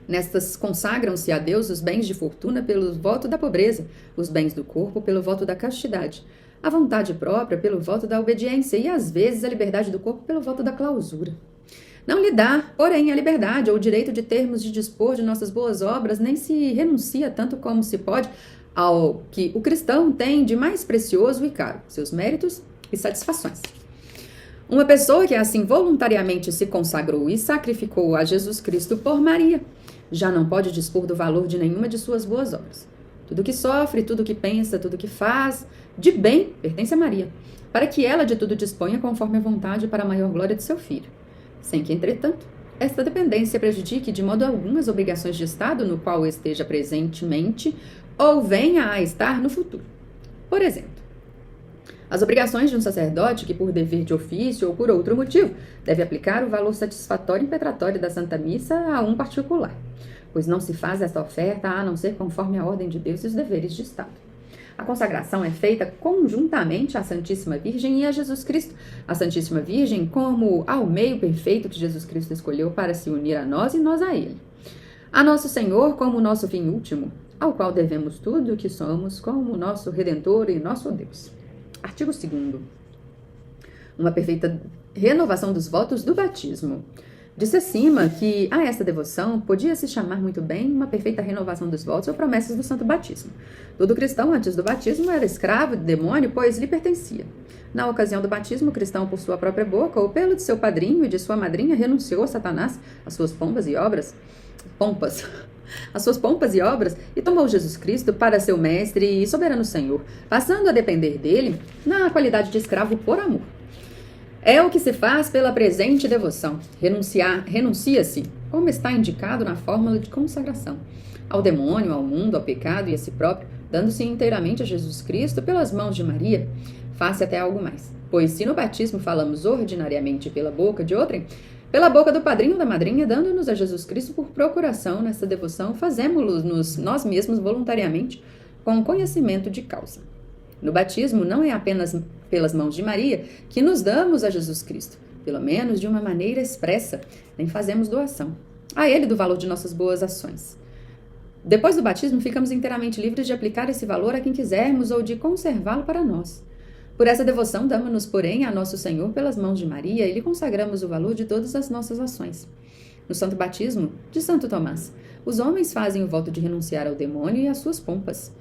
Nestas consagram-se a Deus os bens de fortuna pelo voto da pobreza, os bens do corpo pelo voto da castidade, a vontade própria pelo voto da obediência e, às vezes, a liberdade do corpo pelo voto da clausura. Não lhe dá, porém, a liberdade ou o direito de termos de dispor de nossas boas obras, nem se renuncia tanto como se pode ao que o cristão tem de mais precioso e caro, seus méritos e satisfações. Uma pessoa que assim voluntariamente se consagrou e sacrificou a Jesus Cristo por Maria, já não pode dispor do valor de nenhuma de suas boas obras. Tudo que sofre, tudo que pensa, tudo que faz, de bem, pertence a Maria, para que ela de tudo disponha conforme a vontade para a maior glória de seu filho. Sem que, entretanto, esta dependência prejudique de modo algum as obrigações de Estado no qual esteja presentemente ou venha a estar no futuro. Por exemplo, as obrigações de um sacerdote que, por dever de ofício ou por outro motivo, deve aplicar o valor satisfatório e impetratório da Santa Missa a um particular, pois não se faz esta oferta a não ser conforme a ordem de Deus e os deveres de Estado. A consagração é feita conjuntamente à Santíssima Virgem e a Jesus Cristo. A Santíssima Virgem como ao meio perfeito que Jesus Cristo escolheu para se unir a nós e nós a Ele. A Nosso Senhor como nosso fim último, ao qual devemos tudo o que somos como nosso Redentor e nosso Deus. Artigo 2º. Uma perfeita renovação dos votos do batismo. Disse acima que a esta devoção podia se chamar muito bem uma perfeita renovação dos votos ou promessas do santo batismo. Todo cristão antes do batismo era escravo do demônio, pois lhe pertencia. Na ocasião do batismo, o cristão por sua própria boca ou pelo de seu padrinho e de sua madrinha renunciou a Satanás, as suas pompas e obras, e tomou Jesus Cristo para seu mestre e soberano Senhor, passando a depender dele na qualidade de escravo por amor. É o que se faz pela presente devoção. Renuncia-se, como está indicado na fórmula de consagração, ao demônio, ao mundo, ao pecado e a si próprio, dando-se inteiramente a Jesus Cristo pelas mãos de Maria. Faça até algo mais, pois se no batismo falamos ordinariamente pela boca de outrem, pela boca do padrinho ou da madrinha, dando-nos a Jesus Cristo por procuração nesta devoção, fazemo-lo nós mesmos voluntariamente, com conhecimento de causa. No batismo, não é apenas pelas mãos de Maria que nos damos a Jesus Cristo, pelo menos de uma maneira expressa, nem fazemos doação a Ele do valor de nossas boas ações. Depois do batismo, ficamos inteiramente livres de aplicar esse valor a quem quisermos ou de conservá-lo para nós. Por essa devoção, damos-nos, porém, a Nosso Senhor pelas mãos de Maria e lhe consagramos o valor de todas as nossas ações. No Santo Batismo de Santo Tomás, os homens fazem o voto de renunciar ao demônio e às suas pompas.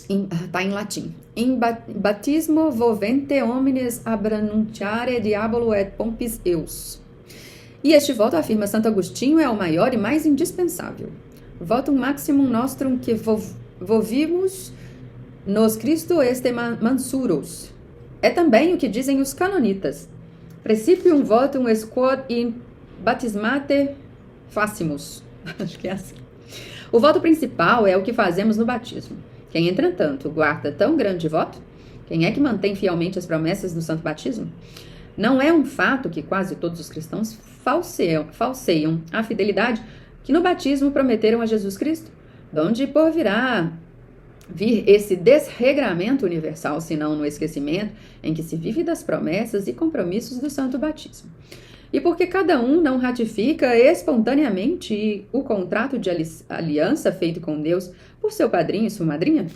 Está em latim. In batismo vovente homines abranunciare diabolo et pompis eus. E este voto, afirma Santo Agostinho, é o maior e mais indispensável. Votum maximum nostrum que vovimus nos Cristo este mansuros. É também o que dizem os canonitas. Precipium votum est quod in baptismate facimus. Acho que é assim. O voto principal é o que fazemos no batismo. Quem, entretanto, guarda tão grande voto? Quem é que mantém fielmente as promessas do santo batismo? Não é um fato que quase todos os cristãos falseiam a fidelidade que no batismo prometeram a Jesus Cristo? De onde por vir esse desregramento universal, senão no esquecimento em que se vive das promessas e compromissos do santo batismo? E porque cada um não ratifica espontaneamente o contrato de aliança feito com Deus por seu padrinho e sua madrinha?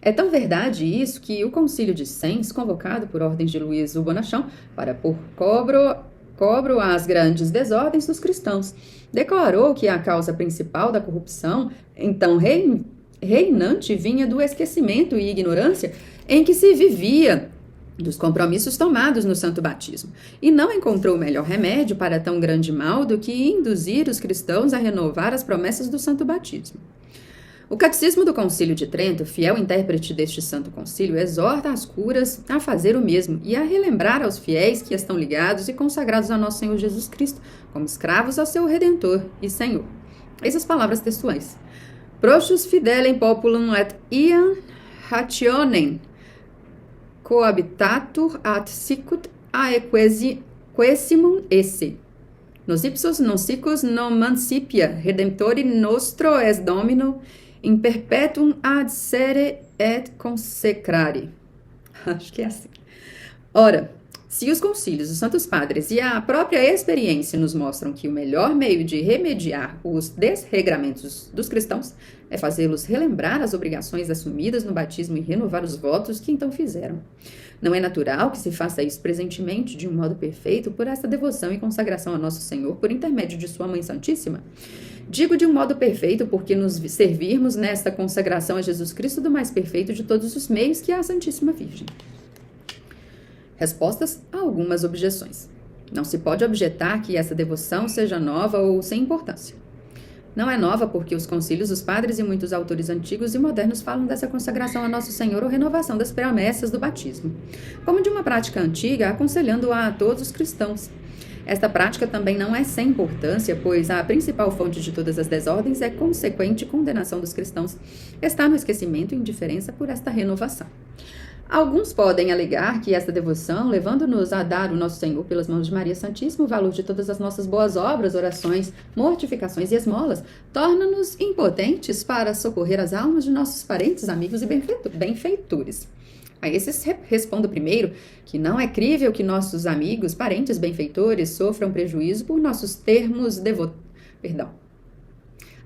É tão verdade isso que o Concílio de Sens, convocado por ordens de Luís o Bonachão para pôr cobro às grandes desordens dos cristãos, declarou que a causa principal da corrupção, então reinante, vinha do esquecimento e ignorância em que se vivia dos compromissos tomados no santo batismo, e não encontrou melhor remédio para tão grande mal do que induzir os cristãos a renovar as promessas do santo batismo. O Catecismo do Concílio de Trento, fiel intérprete deste santo concílio, exorta as curas a fazer o mesmo e a relembrar aos fiéis que estão ligados e consagrados a nosso Senhor Jesus Cristo, como escravos ao seu Redentor e Senhor. Eis as palavras textuais. Prostius fidelem populum et iam rationem cohabitatur ad sicut aequesimum esse. Nos ipsos non sicus non mancipia redemptori nostro es domino in perpetuum ad sere et consecrare. Acho que é assim. Ora, se os concílios, os santos padres e a própria experiência nos mostram que o melhor meio de remediar os desregramentos dos cristãos é fazê-los relembrar as obrigações assumidas no batismo e renovar os votos que então fizeram. Não é natural que se faça isso presentemente de um modo perfeito por esta devoção e consagração a Nosso Senhor por intermédio de Sua Mãe Santíssima? Digo de um modo perfeito porque nos servirmos nesta consagração a Jesus Cristo do mais perfeito de todos os meios, que é a Santíssima Virgem. Respostas a algumas objeções. Não se pode objetar que essa devoção seja nova ou sem importância. Não é nova porque os concílios, os padres e muitos autores antigos e modernos falam dessa consagração a Nosso Senhor ou renovação das promessas do batismo, como de uma prática antiga, aconselhando-a a todos os cristãos. Esta prática também não é sem importância, pois a principal fonte de todas as desordens é consequente condenação dos cristãos. Está no esquecimento e indiferença por esta renovação. Alguns podem alegar que esta devoção, levando-nos a dar o Nosso Senhor pelas mãos de Maria Santíssima o valor de todas as nossas boas obras, orações, mortificações e esmolas, torna-nos impotentes para socorrer as almas de nossos parentes, amigos e benfeitores. A esses respondo primeiro que não é crível que nossos amigos, parentes, benfeitores sofram prejuízo por nossos termos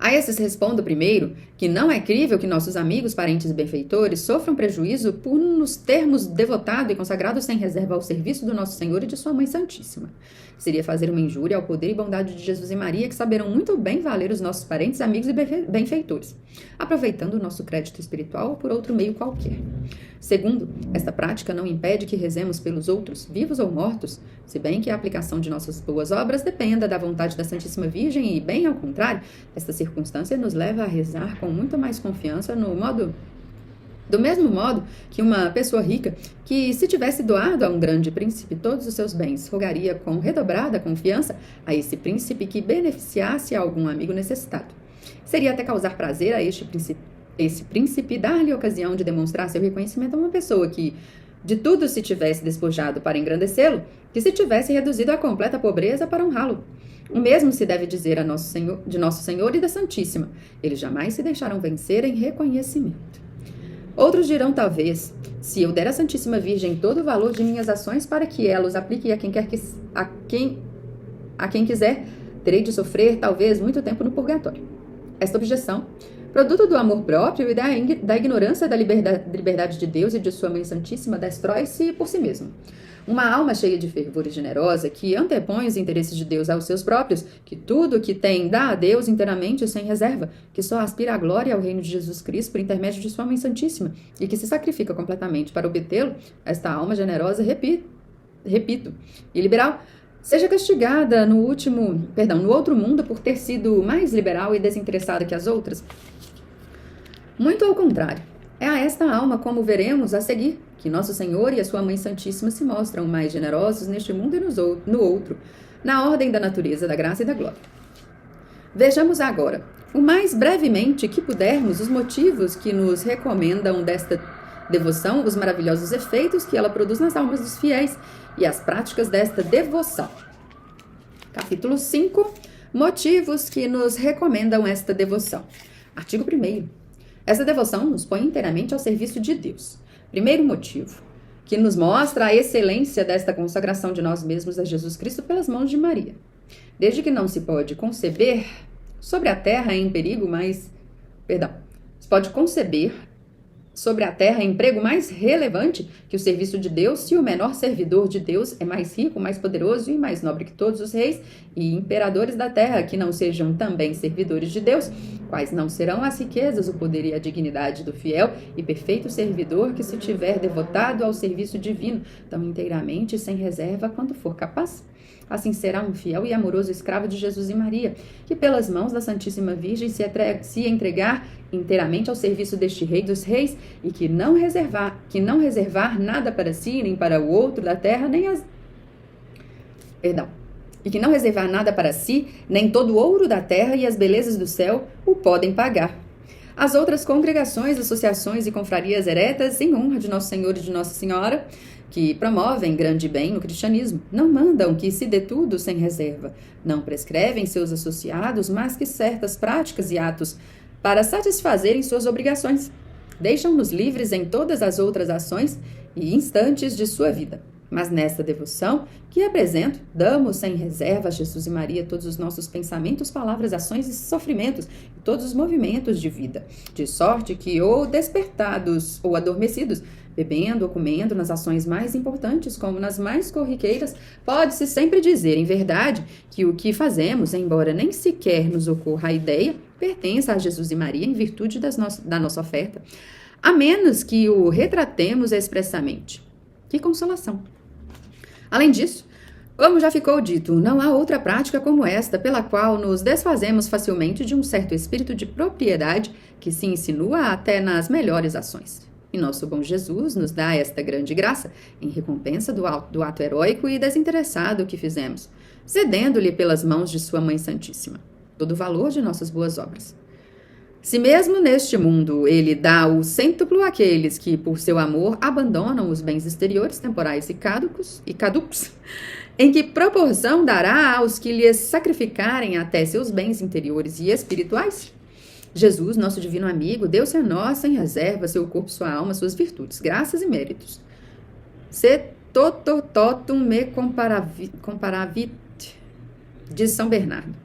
A esses respondo primeiro que não é crível que nossos amigos, parentes e benfeitores sofram prejuízo por nos termos devotado e consagrado sem reserva ao serviço do Nosso Senhor e de Sua Mãe Santíssima. Seria fazer uma injúria ao poder e bondade de Jesus e Maria, que saberão muito bem valer os nossos parentes, amigos e benfeitores, aproveitando o nosso crédito espiritual ou por outro meio qualquer. Segundo, esta prática não impede que rezemos pelos outros, vivos ou mortos, se bem que a aplicação de nossas boas obras dependa da vontade da Santíssima Virgem e, bem ao contrário, esta circunstância nos leva a rezar com muito mais confiança do mesmo modo que uma pessoa rica, que se tivesse doado a um grande príncipe todos os seus bens, rogaria com redobrada confiança a esse príncipe que beneficiasse a algum amigo necessitado. Seria até causar prazer a esse príncipe dar-lhe ocasião de demonstrar seu reconhecimento a uma pessoa que de tudo se tivesse despojado para engrandecê-lo, que se tivesse reduzido à completa pobreza para honrá-lo. O mesmo se deve dizer de Nosso Senhor e da Santíssima. Eles jamais se deixaram vencer em reconhecimento. Outros dirão, talvez, se eu der à Santíssima Virgem todo o valor de minhas ações para que ela os aplique a quem quiser, terei de sofrer, talvez, muito tempo no purgatório. Esta objeção, produto do amor próprio e da ignorância da liberdade de Deus e de Sua Mãe Santíssima, destrói-se por si mesmo. Uma alma cheia de fervor e generosa, que antepõe os interesses de Deus aos seus próprios, que tudo o que tem dá a Deus inteiramente e sem reserva, que só aspira à glória e ao reino de Jesus Cristo por intermédio de Sua Mãe Santíssima, e que se sacrifica completamente para obtê-lo, esta alma generosa, repito, e liberal, seja castigada no outro mundo por ter sido mais liberal e desinteressada que as outras. Muito ao contrário. É a esta alma, como veremos a seguir, que Nosso Senhor e a Sua Mãe Santíssima se mostram mais generosos neste mundo e no outro, na ordem da natureza, da graça e da glória. Vejamos agora, o mais brevemente que pudermos, os motivos que nos recomendam desta devoção, os maravilhosos efeitos que ela produz nas almas dos fiéis e as práticas desta devoção. Capítulo 5. Motivos que nos recomendam esta devoção. Artigo 1º. Essa devoção nos põe inteiramente ao serviço de Deus. Primeiro motivo, que nos mostra a excelência desta consagração de nós mesmos a Jesus Cristo pelas mãos de Maria. Desde que não se pode conceber sobre a terra emprego mais relevante que o serviço de Deus, se o menor servidor de Deus é mais rico, mais poderoso e mais nobre que todos os reis e imperadores da terra, que não sejam também servidores de Deus, quais não serão as riquezas, o poder e a dignidade do fiel e perfeito servidor que se tiver devotado ao serviço divino, tão inteiramente e sem reserva quanto for capaz? Assim será um fiel e amoroso escravo de Jesus e Maria, que pelas mãos da Santíssima Virgem se entregar inteiramente ao serviço deste Rei dos Reis e que não reservar nada para si, nem para o outro da terra, e que não reservar nada para si, nem todo o ouro da terra e as belezas do céu o podem pagar. As outras congregações, associações e confrarias eretas, em honra de Nosso Senhor e de Nossa Senhora, que promovem grande bem no cristianismo, não mandam que se dê tudo sem reserva, não prescrevem seus associados mais que certas práticas e atos para satisfazerem suas obrigações. Deixam-nos livres em todas as outras ações e instantes de sua vida. Mas nesta devoção que apresento, damos sem reserva a Jesus e Maria todos os nossos pensamentos, palavras, ações e sofrimentos, e todos os movimentos de vida, de sorte que, ou despertados ou adormecidos, bebendo ou comendo nas ações mais importantes como nas mais corriqueiras, pode-se sempre dizer, em verdade, que o que fazemos, embora nem sequer nos ocorra a ideia, pertence a Jesus e Maria em virtude da nossa oferta, a menos que o retratemos expressamente. Que consolação! Além disso, como já ficou dito, não há outra prática como esta pela qual nos desfazemos facilmente de um certo espírito de propriedade que se insinua até nas melhores ações. E nosso bom Jesus nos dá esta grande graça em recompensa do ato heróico e desinteressado que fizemos, cedendo-lhe pelas mãos de sua Mãe Santíssima todo o valor de nossas boas obras. Se mesmo neste mundo ele dá o cêntuplo àqueles que, por seu amor, abandonam os bens exteriores, temporais e caducos, em que proporção dará aos que lhes sacrificarem até seus bens interiores e espirituais? Jesus, nosso divino amigo, deu-se a nós sem reserva seu corpo, sua alma, suas virtudes, graças e méritos. Se totum me comparavit, diz São Bernardo.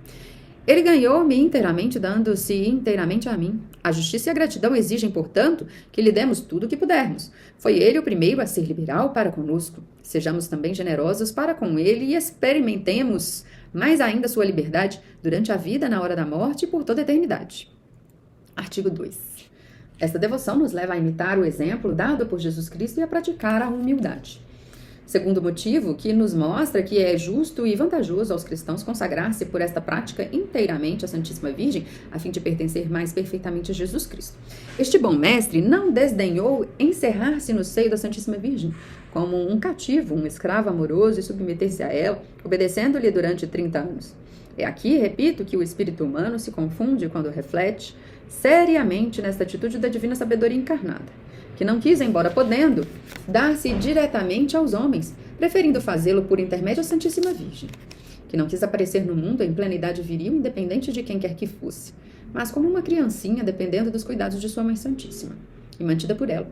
Ele ganhou-me inteiramente, dando-se inteiramente a mim. A justiça e a gratidão exigem, portanto, que lhe demos tudo o que pudermos. Foi ele o primeiro a ser liberal para conosco. Sejamos também generosos para com ele e experimentemos mais ainda sua liberdade durante a vida, na hora da morte e por toda a eternidade. Artigo 2. Esta devoção nos leva a imitar o exemplo dado por Jesus Cristo e a praticar a humildade. Segundo motivo, que nos mostra que é justo e vantajoso aos cristãos consagrar-se por esta prática inteiramente à Santíssima Virgem, a fim de pertencer mais perfeitamente a Jesus Cristo. Este bom mestre não desdenhou encerrar-se no seio da Santíssima Virgem, como um cativo, um escravo amoroso, e submeter-se a ela, obedecendo-lhe durante 30 anos. É aqui, repito, que o espírito humano se confunde quando reflete seriamente nesta atitude da divina sabedoria encarnada, que não quis, embora podendo, dar-se diretamente aos homens, preferindo fazê-lo por intermédio da Santíssima Virgem, que não quis aparecer no mundo em plena idade viril, independente de quem quer que fosse, mas como uma criancinha dependendo dos cuidados de sua Mãe Santíssima, e mantida por ela.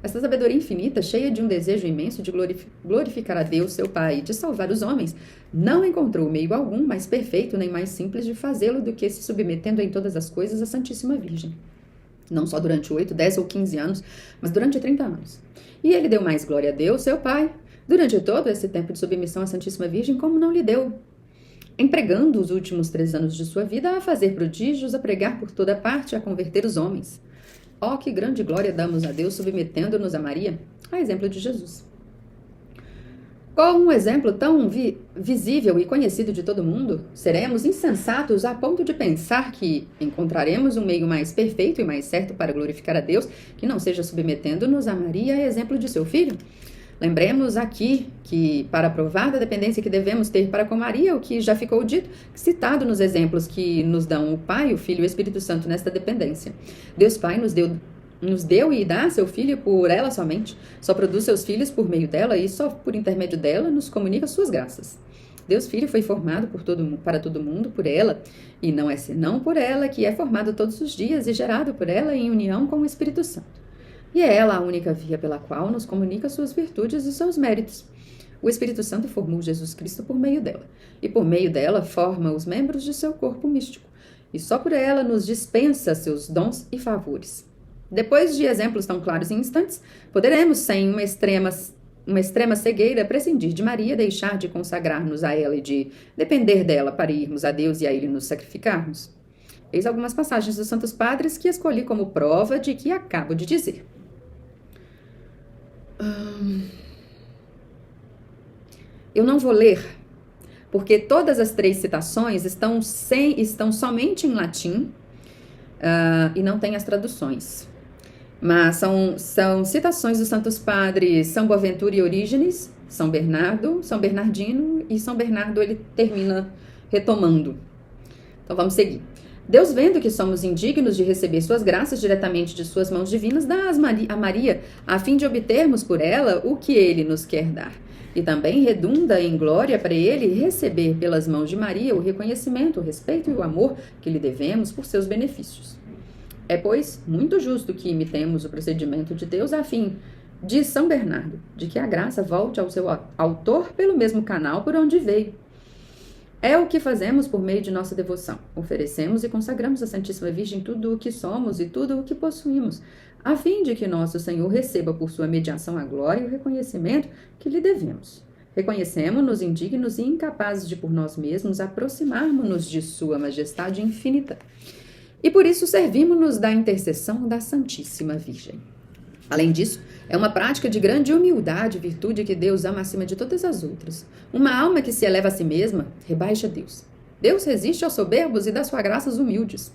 Esta sabedoria infinita, cheia de um desejo imenso de glorificar a Deus, seu Pai, e de salvar os homens, não encontrou meio algum mais perfeito nem mais simples de fazê-lo do que se submetendo em todas as coisas à Santíssima Virgem. Não só durante 8, 10 ou 15 anos, mas durante 30 anos. E ele deu mais glória a Deus, seu Pai, durante todo esse tempo de submissão à Santíssima Virgem, como não lhe deu, empregando os últimos 3 anos de sua vida a fazer prodígios, a pregar por toda parte, a converter os homens. Oh, que grande glória damos a Deus submetendo-nos a Maria, a exemplo de Jesus. Com um exemplo tão visível e conhecido de todo mundo, seremos insensatos a ponto de pensar que encontraremos um meio mais perfeito e mais certo para glorificar a Deus que não seja submetendo-nos a Maria, a exemplo de seu filho? Lembremos aqui que, para provar da dependência que devemos ter para com Maria, o que já ficou dito, citado nos exemplos que nos dão o Pai, o Filho e o Espírito Santo nesta dependência. Deus Pai nos deu e dá seu Filho por ela somente, só produz seus filhos por meio dela e só por intermédio dela nos comunica suas graças. Deus Filho foi formado para todo mundo por ela, e não é senão por ela que é formado todos os dias e gerado por ela em união com o Espírito Santo. E é ela a única via pela qual nos comunica suas virtudes e seus méritos. O Espírito Santo formou Jesus Cristo por meio dela, e por meio dela forma os membros de seu corpo místico, e só por ela nos dispensa seus dons e favores. Depois de exemplos tão claros e instantes, poderemos, sem uma extrema cegueira, prescindir de Maria, deixar de consagrar-nos a ela e de depender dela para irmos a Deus e a Ele nos sacrificarmos? Eis algumas passagens dos Santos Padres que escolhi como prova de que acabo de dizer. Eu não vou ler, porque todas as 3 citações estão somente em latim e não tem as traduções. Mas são citações dos Santos Padres São Boaventura e Orígenes, São Bernardo, São Bernardino, e São Bernardo ele termina retomando. Então vamos seguir. Deus, vendo que somos indignos de receber suas graças diretamente de suas mãos divinas, dá a Maria, a fim de obtermos por ela o que ele nos quer dar. E também redunda em glória para ele receber pelas mãos de Maria o reconhecimento, o respeito e o amor que lhe devemos por seus benefícios. É, pois, muito justo que imitemos o procedimento de Deus a fim de São Bernardo, de que a graça volte ao seu autor pelo mesmo canal por onde veio. É o que fazemos por meio de nossa devoção. Oferecemos e consagramos à Santíssima Virgem tudo o que somos e tudo o que possuímos, a fim de que nosso Senhor receba por sua mediação a glória e o reconhecimento que lhe devemos. Reconhecemos-nos indignos e incapazes de por nós mesmos aproximarmos-nos de sua majestade infinita. E por isso servimos-nos da intercessão da Santíssima Virgem. Além disso, é uma prática de grande humildade, virtude que Deus ama acima de todas as outras. Uma alma que se eleva a si mesma, rebaixa Deus. Deus resiste aos soberbos e dá sua graça aos humildes.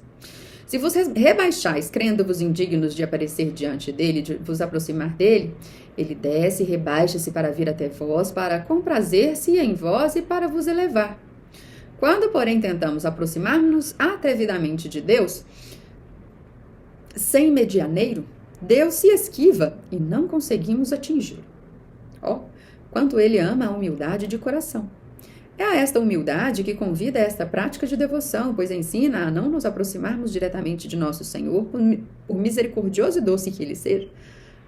Se vos rebaixais, crendo-vos indignos de aparecer diante dele, de vos aproximar dele, ele desce e rebaixa-se para vir até vós, para comprazer-se em vós e para vos elevar. Quando, porém, tentamos aproximar-nos atrevidamente de Deus, sem medianeiro, Deus se esquiva e não conseguimos atingi-lo. Quanto ele ama a humildade de coração. É a esta humildade que convida a esta prática de devoção, pois ensina a não nos aproximarmos diretamente de nosso Senhor, por misericordioso e doce que ele seja,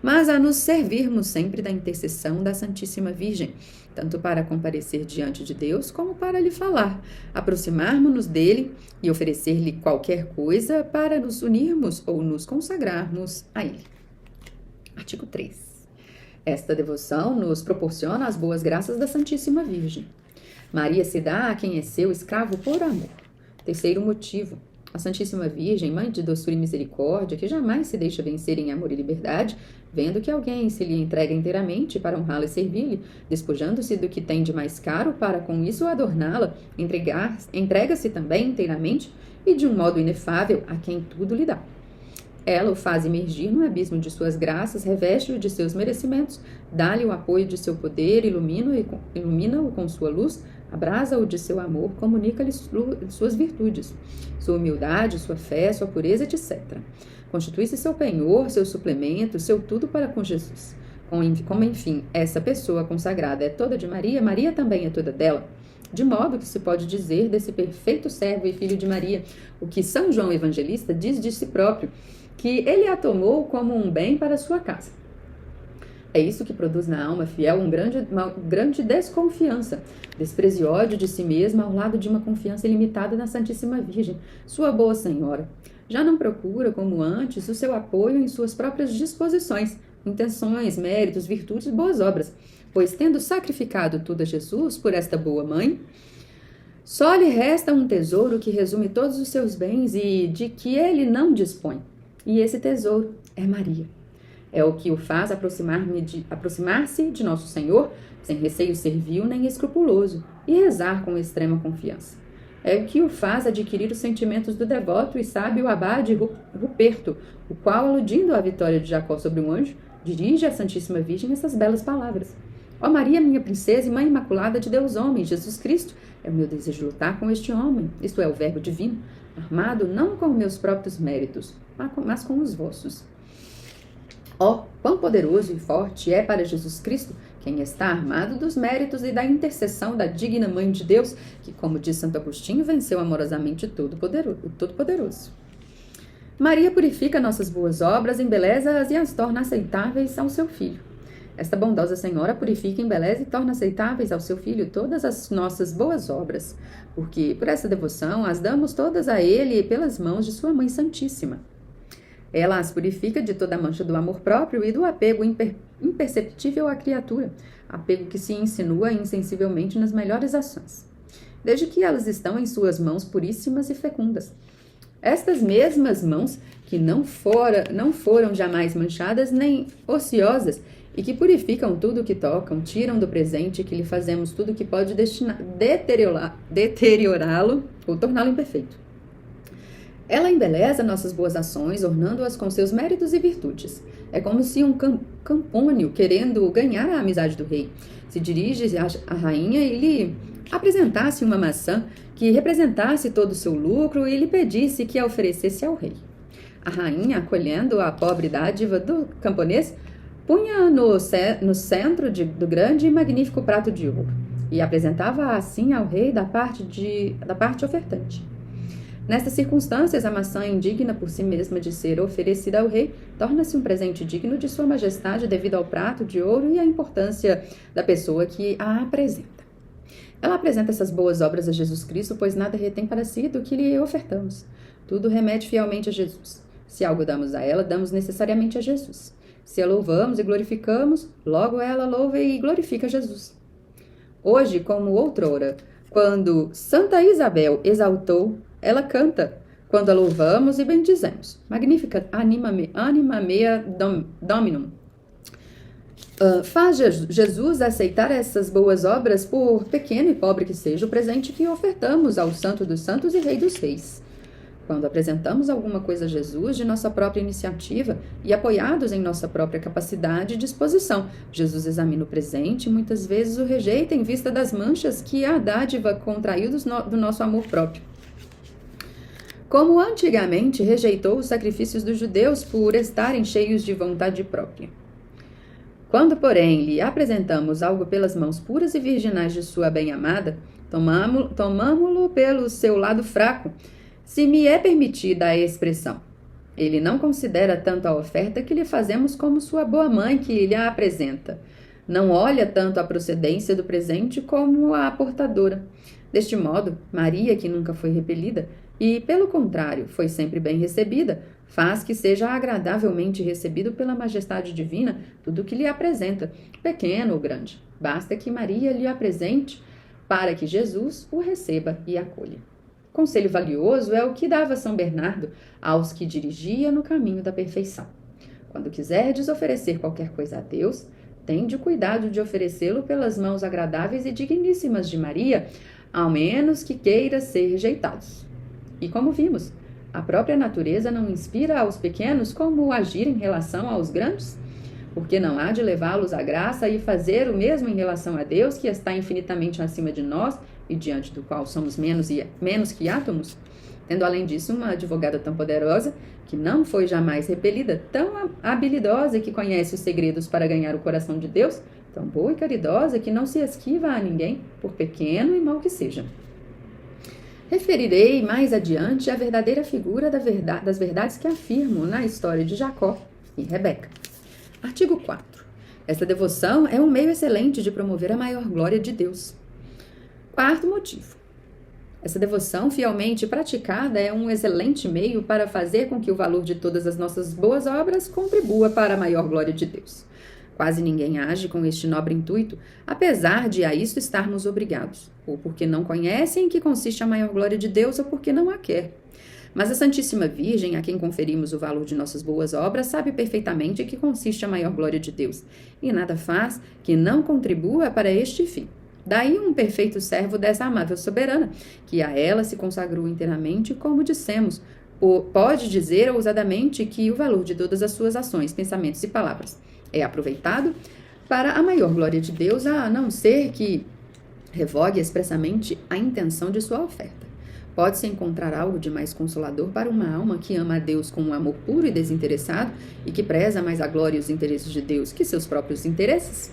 mas a nos servirmos sempre da intercessão da Santíssima Virgem, tanto para comparecer diante de Deus, como para lhe falar, aproximarmos-nos dele e oferecer-lhe qualquer coisa para nos unirmos ou nos consagrarmos a ele. Artigo 3. Esta devoção nos proporciona as boas graças da Santíssima Virgem. Maria se dá a quem é seu escravo por amor. Terceiro motivo. A Santíssima Virgem, Mãe de doçura e misericórdia, que jamais se deixa vencer em amor e liberdade, vendo que alguém se lhe entrega inteiramente para honrá-la e servir-lhe, despojando-se do que tem de mais caro para com isso adorná-la, entrega-se também inteiramente e de um modo inefável a quem tudo lhe dá. Ela o faz emergir no abismo de suas graças, reveste-o de seus merecimentos, dá-lhe o apoio de seu poder, ilumina-o com sua luz, abrasa-o de seu amor, comunica-lhe suas virtudes, sua humildade, sua fé, sua pureza, etc. Constitui-se seu penhor, seu suplemento, seu tudo para com Jesus. Como, enfim, essa pessoa consagrada é toda de Maria, Maria também é toda dela. De modo que se pode dizer desse perfeito servo e filho de Maria, o que São João Evangelista diz de si próprio, que ele a tomou como um bem para sua casa. É isso que produz na alma fiel uma grande desconfiança, desprezo e ódio de si mesma ao lado de uma confiança ilimitada na Santíssima Virgem, sua boa Senhora. Já não procura, como antes, o seu apoio em suas próprias disposições, intenções, méritos, virtudes e boas obras, pois, tendo sacrificado tudo a Jesus por esta boa mãe, só lhe resta um tesouro que resume todos os seus bens e de que ele não dispõe. E esse tesouro é Maria. É o que o faz aproximar-se de nosso Senhor, sem receio servil nem escrupuloso, e rezar com extrema confiança. É o que o faz adquirir os sentimentos do devoto e sábio abade Ruperto, o qual, aludindo à vitória de Jacó sobre um anjo, dirige à Santíssima Virgem essas belas palavras. Ó Maria, minha princesa e Mãe Imaculada de Deus homem, Jesus Cristo, é o meu desejo lutar com este homem, isto é, o Verbo divino, armado não com meus próprios méritos, mas com os vossos. Ó, quão poderoso e forte é para Jesus Cristo quem está armado dos méritos e da intercessão da digna Mãe de Deus, que, como diz Santo Agostinho, venceu amorosamente o Todo-Poderoso. Maria purifica nossas boas obras, embeleza-as e as torna aceitáveis ao seu Filho. Esta bondosa Senhora purifica, embeleza e torna aceitáveis ao seu Filho todas as nossas boas obras, porque por essa devoção as damos todas a Ele pelas mãos de sua Mãe Santíssima. Ela as purifica de toda a mancha do amor próprio e do apego imperceptível à criatura, apego que se insinua insensivelmente nas melhores ações, desde que elas estão em suas mãos puríssimas e fecundas. Estas mesmas mãos, que não foram jamais manchadas nem ociosas, e que purificam tudo o que tocam, tiram do presente que lhe fazemos tudo o que pode deteriorá-lo ou torná-lo imperfeito. Ela embeleza nossas boas ações, ornando-as com seus méritos e virtudes. É como se um campônio, querendo ganhar a amizade do rei, se dirige à rainha e lhe apresentasse uma maçã que representasse todo o seu lucro e lhe pedisse que a oferecesse ao rei. A rainha, acolhendo a pobre dádiva do camponês, punha no centro do grande e magnífico prato de ouro e apresentava assim ao rei da parte ofertante. Nestas circunstâncias, a maçã, indigna por si mesma de ser oferecida ao rei, torna-se um presente digno de sua majestade devido ao prato de ouro e à importância da pessoa que a apresenta. Ela apresenta essas boas obras a Jesus Cristo, pois nada retém para si do que lhe ofertamos. Tudo remete fielmente a Jesus. Se algo damos a ela, damos necessariamente a Jesus. Se a louvamos e glorificamos, logo ela louva e glorifica Jesus. Hoje, como outrora, quando Santa Isabel exaltou, ela canta. Quando a louvamos e bendizemos. Magnificat anima mea dominum. Faz Jesus aceitar essas boas obras, por pequeno e pobre que seja o presente que ofertamos ao Santo dos Santos e Rei dos Reis. Quando apresentamos alguma coisa a Jesus de nossa própria iniciativa e apoiados em nossa própria capacidade e disposição, Jesus examina o presente e muitas vezes o rejeita em vista das manchas que a dádiva contraiu do nosso amor próprio. Como antigamente rejeitou os sacrifícios dos judeus por estarem cheios de vontade própria. Quando, porém, lhe apresentamos algo pelas mãos puras e virginais de sua bem-amada, tomamo-lo pelo seu lado fraco, se me é permitida a expressão. Ele não considera tanto a oferta que lhe fazemos como sua boa mãe que lhe a apresenta. Não olha tanto a procedência do presente como a portadora. Deste modo, Maria, que nunca foi repelida, e, pelo contrário, foi sempre bem recebida, faz que seja agradavelmente recebido pela majestade divina tudo o que lhe apresenta, pequeno ou grande. Basta que Maria lhe apresente para que Jesus o receba e acolha. Conselho valioso é o que dava São Bernardo aos que dirigia no caminho da perfeição. Quando quiserdes oferecer qualquer coisa a Deus, tende cuidado de oferecê-lo pelas mãos agradáveis e digníssimas de Maria, ao menos que queira ser rejeitados. E como vimos, a própria natureza não inspira aos pequenos como agir em relação aos grandes? Porque não há de levá-los à graça e fazer o mesmo em relação a Deus, que está infinitamente acima de nós e diante do qual somos menos que átomos? Tendo além disso uma advogada tão poderosa, que não foi jamais repelida, tão habilidosa que conhece os segredos para ganhar o coração de Deus, tão boa e caridosa que não se esquiva a ninguém, por pequeno e mau que seja. Referirei mais adiante a verdadeira figura das verdades que afirmo na história de Jacó e Rebeca. Artigo 4. Esta devoção é um meio excelente de promover a maior glória de Deus. Quarto motivo. Essa devoção fielmente praticada é um excelente meio para fazer com que o valor de todas as nossas boas obras contribua para a maior glória de Deus. Quase ninguém age com este nobre intuito, apesar de a isso estarmos obrigados, ou porque não conhecem em que consiste a maior glória de Deus, ou porque não a quer. Mas a Santíssima Virgem, a quem conferimos o valor de nossas boas obras, sabe perfeitamente em que consiste a maior glória de Deus, e nada faz que não contribua para este fim. Daí um perfeito servo dessa amável soberana, que a ela se consagrou inteiramente, como dissemos, pode dizer ousadamente que o valor de todas as suas ações, pensamentos e palavras é aproveitado para a maior glória de Deus, a não ser que revogue expressamente a intenção de sua oferta. Pode-se encontrar algo de mais consolador para uma alma que ama a Deus com um amor puro e desinteressado e que preza mais a glória e os interesses de Deus que seus próprios interesses?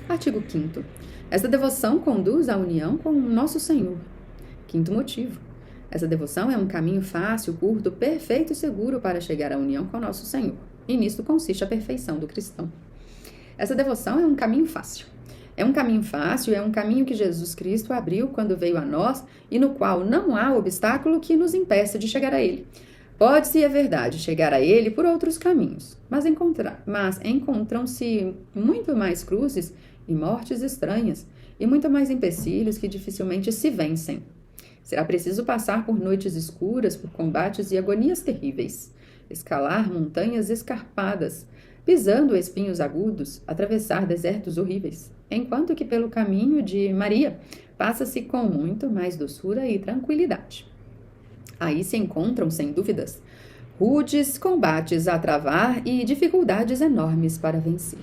Artigo 5º. Esta devoção conduz à união com nosso Senhor. Quinto motivo. Essa devoção é um caminho fácil, curto, perfeito e seguro para chegar à união com nosso Senhor. E nisto consiste a perfeição do cristão. Essa devoção é um caminho fácil. É um caminho que Jesus Cristo abriu quando veio a nós e no qual não há obstáculo que nos impeça de chegar a Ele. Pode-se, é verdade, chegar a Ele por outros caminhos, mas encontram-se muito mais cruzes e mortes estranhas e muito mais empecilhos que dificilmente se vencem. Será preciso passar por noites escuras, por combates e agonias terríveis, escalar montanhas escarpadas, pisando espinhos agudos, atravessar desertos horríveis, enquanto que pelo caminho de Maria passa-se com muito mais doçura e tranquilidade. Aí se encontram, sem dúvidas, rudes combates a travar e dificuldades enormes para vencer.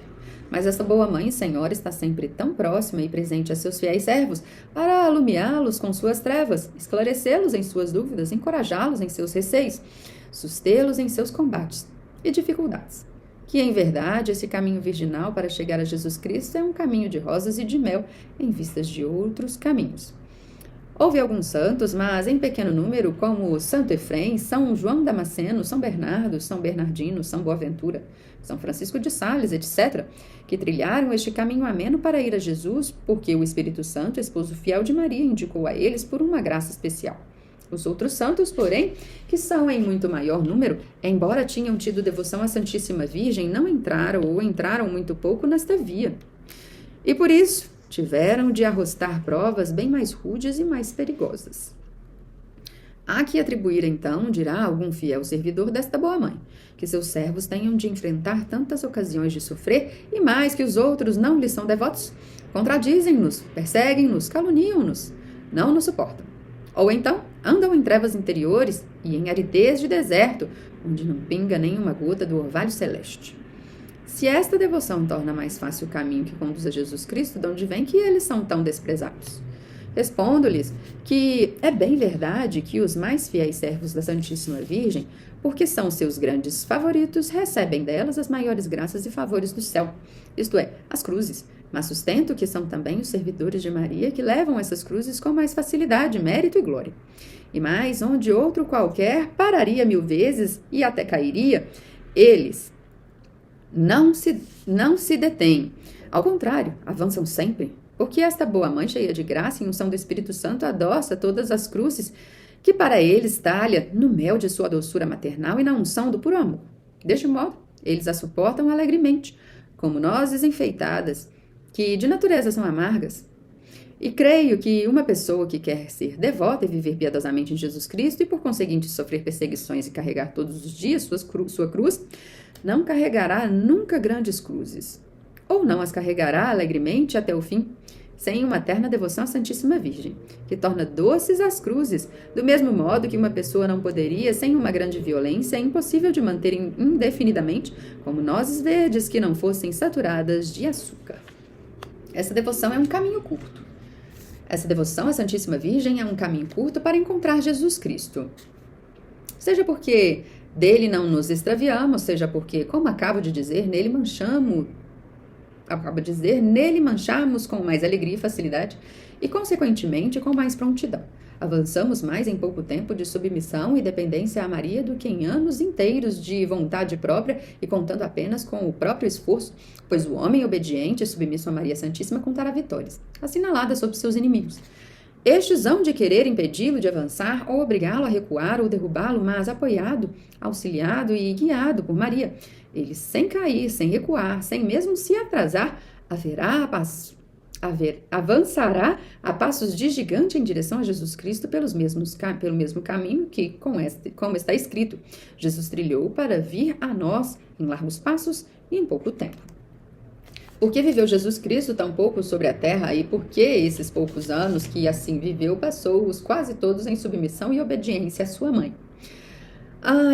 Mas essa boa mãe e senhora está sempre tão próxima e presente a seus fiéis servos para alumiá-los com suas trevas, esclarecê-los em suas dúvidas, encorajá-los em seus receios, sustê-los em seus combates e dificuldades. Que, em verdade, esse caminho virginal para chegar a Jesus Cristo é um caminho de rosas e de mel em vistas de outros caminhos. Houve alguns santos, mas em pequeno número, como Santo Efrém, São João Damasceno, São Bernardo, São Bernardino, São Boaventura, São Francisco de Sales, etc., que trilharam este caminho ameno para ir a Jesus, porque o Espírito Santo, esposo fiel de Maria, indicou a eles por uma graça especial. Os outros santos, porém, que são em muito maior número, embora tinham tido devoção à Santíssima Virgem, não entraram ou entraram muito pouco nesta via. E por isso, tiveram de arrostar provas bem mais rudes e mais perigosas. Há que atribuir, então, dirá algum fiel servidor desta boa mãe, que seus servos tenham de enfrentar tantas ocasiões de sofrer, e mais que os outros não lhes são devotos, contradizem-nos, perseguem-nos, caluniam-nos, não nos suportam. Ou então, andam em trevas interiores e em aridez de deserto, onde não pinga nenhuma gota do orvalho celeste. Se esta devoção torna mais fácil o caminho que conduz a Jesus Cristo, de onde vem que eles são tão desprezados? Respondo-lhes que é bem verdade que os mais fiéis servos da Santíssima Virgem, porque são seus grandes favoritos, recebem delas as maiores graças e favores do céu, isto é, as cruzes, mas sustento que são também os servidores de Maria que levam essas cruzes com mais facilidade, mérito e glória. E mais, onde outro qualquer pararia 1000 vezes e até cairia, eles não se detêm. Ao contrário, avançam sempre, porque esta boa mãe cheia de graça e unção do Espírito Santo adoça todas as cruzes que para eles talha no mel de sua doçura maternal e na unção do puro amor. Deste modo, eles a suportam alegremente, como nozes enfeitadas, que de natureza são amargas. E creio que uma pessoa que quer ser devota e viver piedosamente em Jesus Cristo e por conseguinte sofrer perseguições e carregar todos os dias sua cruz, não carregará nunca grandes cruzes, ou não as carregará alegremente até o fim, sem uma terna devoção à Santíssima Virgem, que torna doces as cruzes, do mesmo modo que uma pessoa não poderia, sem uma grande violência, é impossível de manter indefinidamente, como nozes verdes que não fossem saturadas de açúcar. Essa devoção é um caminho curto. Essa devoção à Santíssima Virgem é um caminho curto para encontrar Jesus Cristo. Seja porque dele não nos extraviamos, seja porque, como acabo de dizer, nele manchamos com mais alegria e facilidade e, consequentemente, com mais prontidão. Avançamos mais em pouco tempo de submissão e dependência a Maria do que em anos inteiros de vontade própria e contando apenas com o próprio esforço, pois o homem obediente e submisso a Maria Santíssima contará vitórias, assinaladas sobre seus inimigos. Estes hão de querer impedi-lo de avançar ou obrigá-lo a recuar ou derrubá-lo, mas apoiado, auxiliado e guiado por Maria. Ele, sem cair, sem recuar, sem mesmo se atrasar, avançará a passos de gigante em direção a Jesus Cristo pelo mesmo caminho que, como está escrito, Jesus trilhou para vir a nós em largos passos e em pouco tempo. Por que viveu Jesus Cristo tão pouco sobre a terra e por que esses poucos anos que assim viveu passou-os quase todos em submissão e obediência à sua mãe?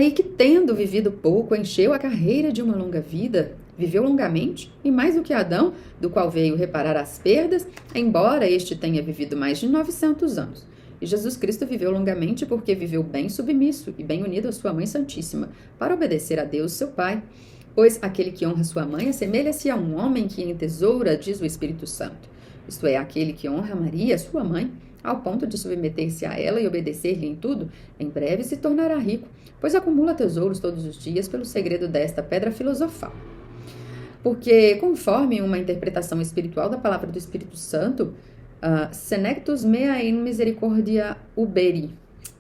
E que, tendo vivido pouco, encheu a carreira de uma longa vida, viveu longamente, e mais do que Adão, do qual veio reparar as perdas, embora este tenha vivido mais de 900 anos. E Jesus Cristo viveu longamente porque viveu bem submisso e bem unido à sua Mãe Santíssima, para obedecer a Deus, seu Pai. Pois aquele que honra sua mãe assemelha-se a um homem que entesoura, diz o Espírito Santo. Isto é, aquele que honra Maria, sua mãe, ao ponto de submeter-se a ela e obedecer-lhe em tudo, em breve se tornará rico, pois acumula tesouros todos os dias pelo segredo desta pedra filosofal. Porque, conforme uma interpretação espiritual da palavra do Espírito Santo, senectus mea in misericordia uberi,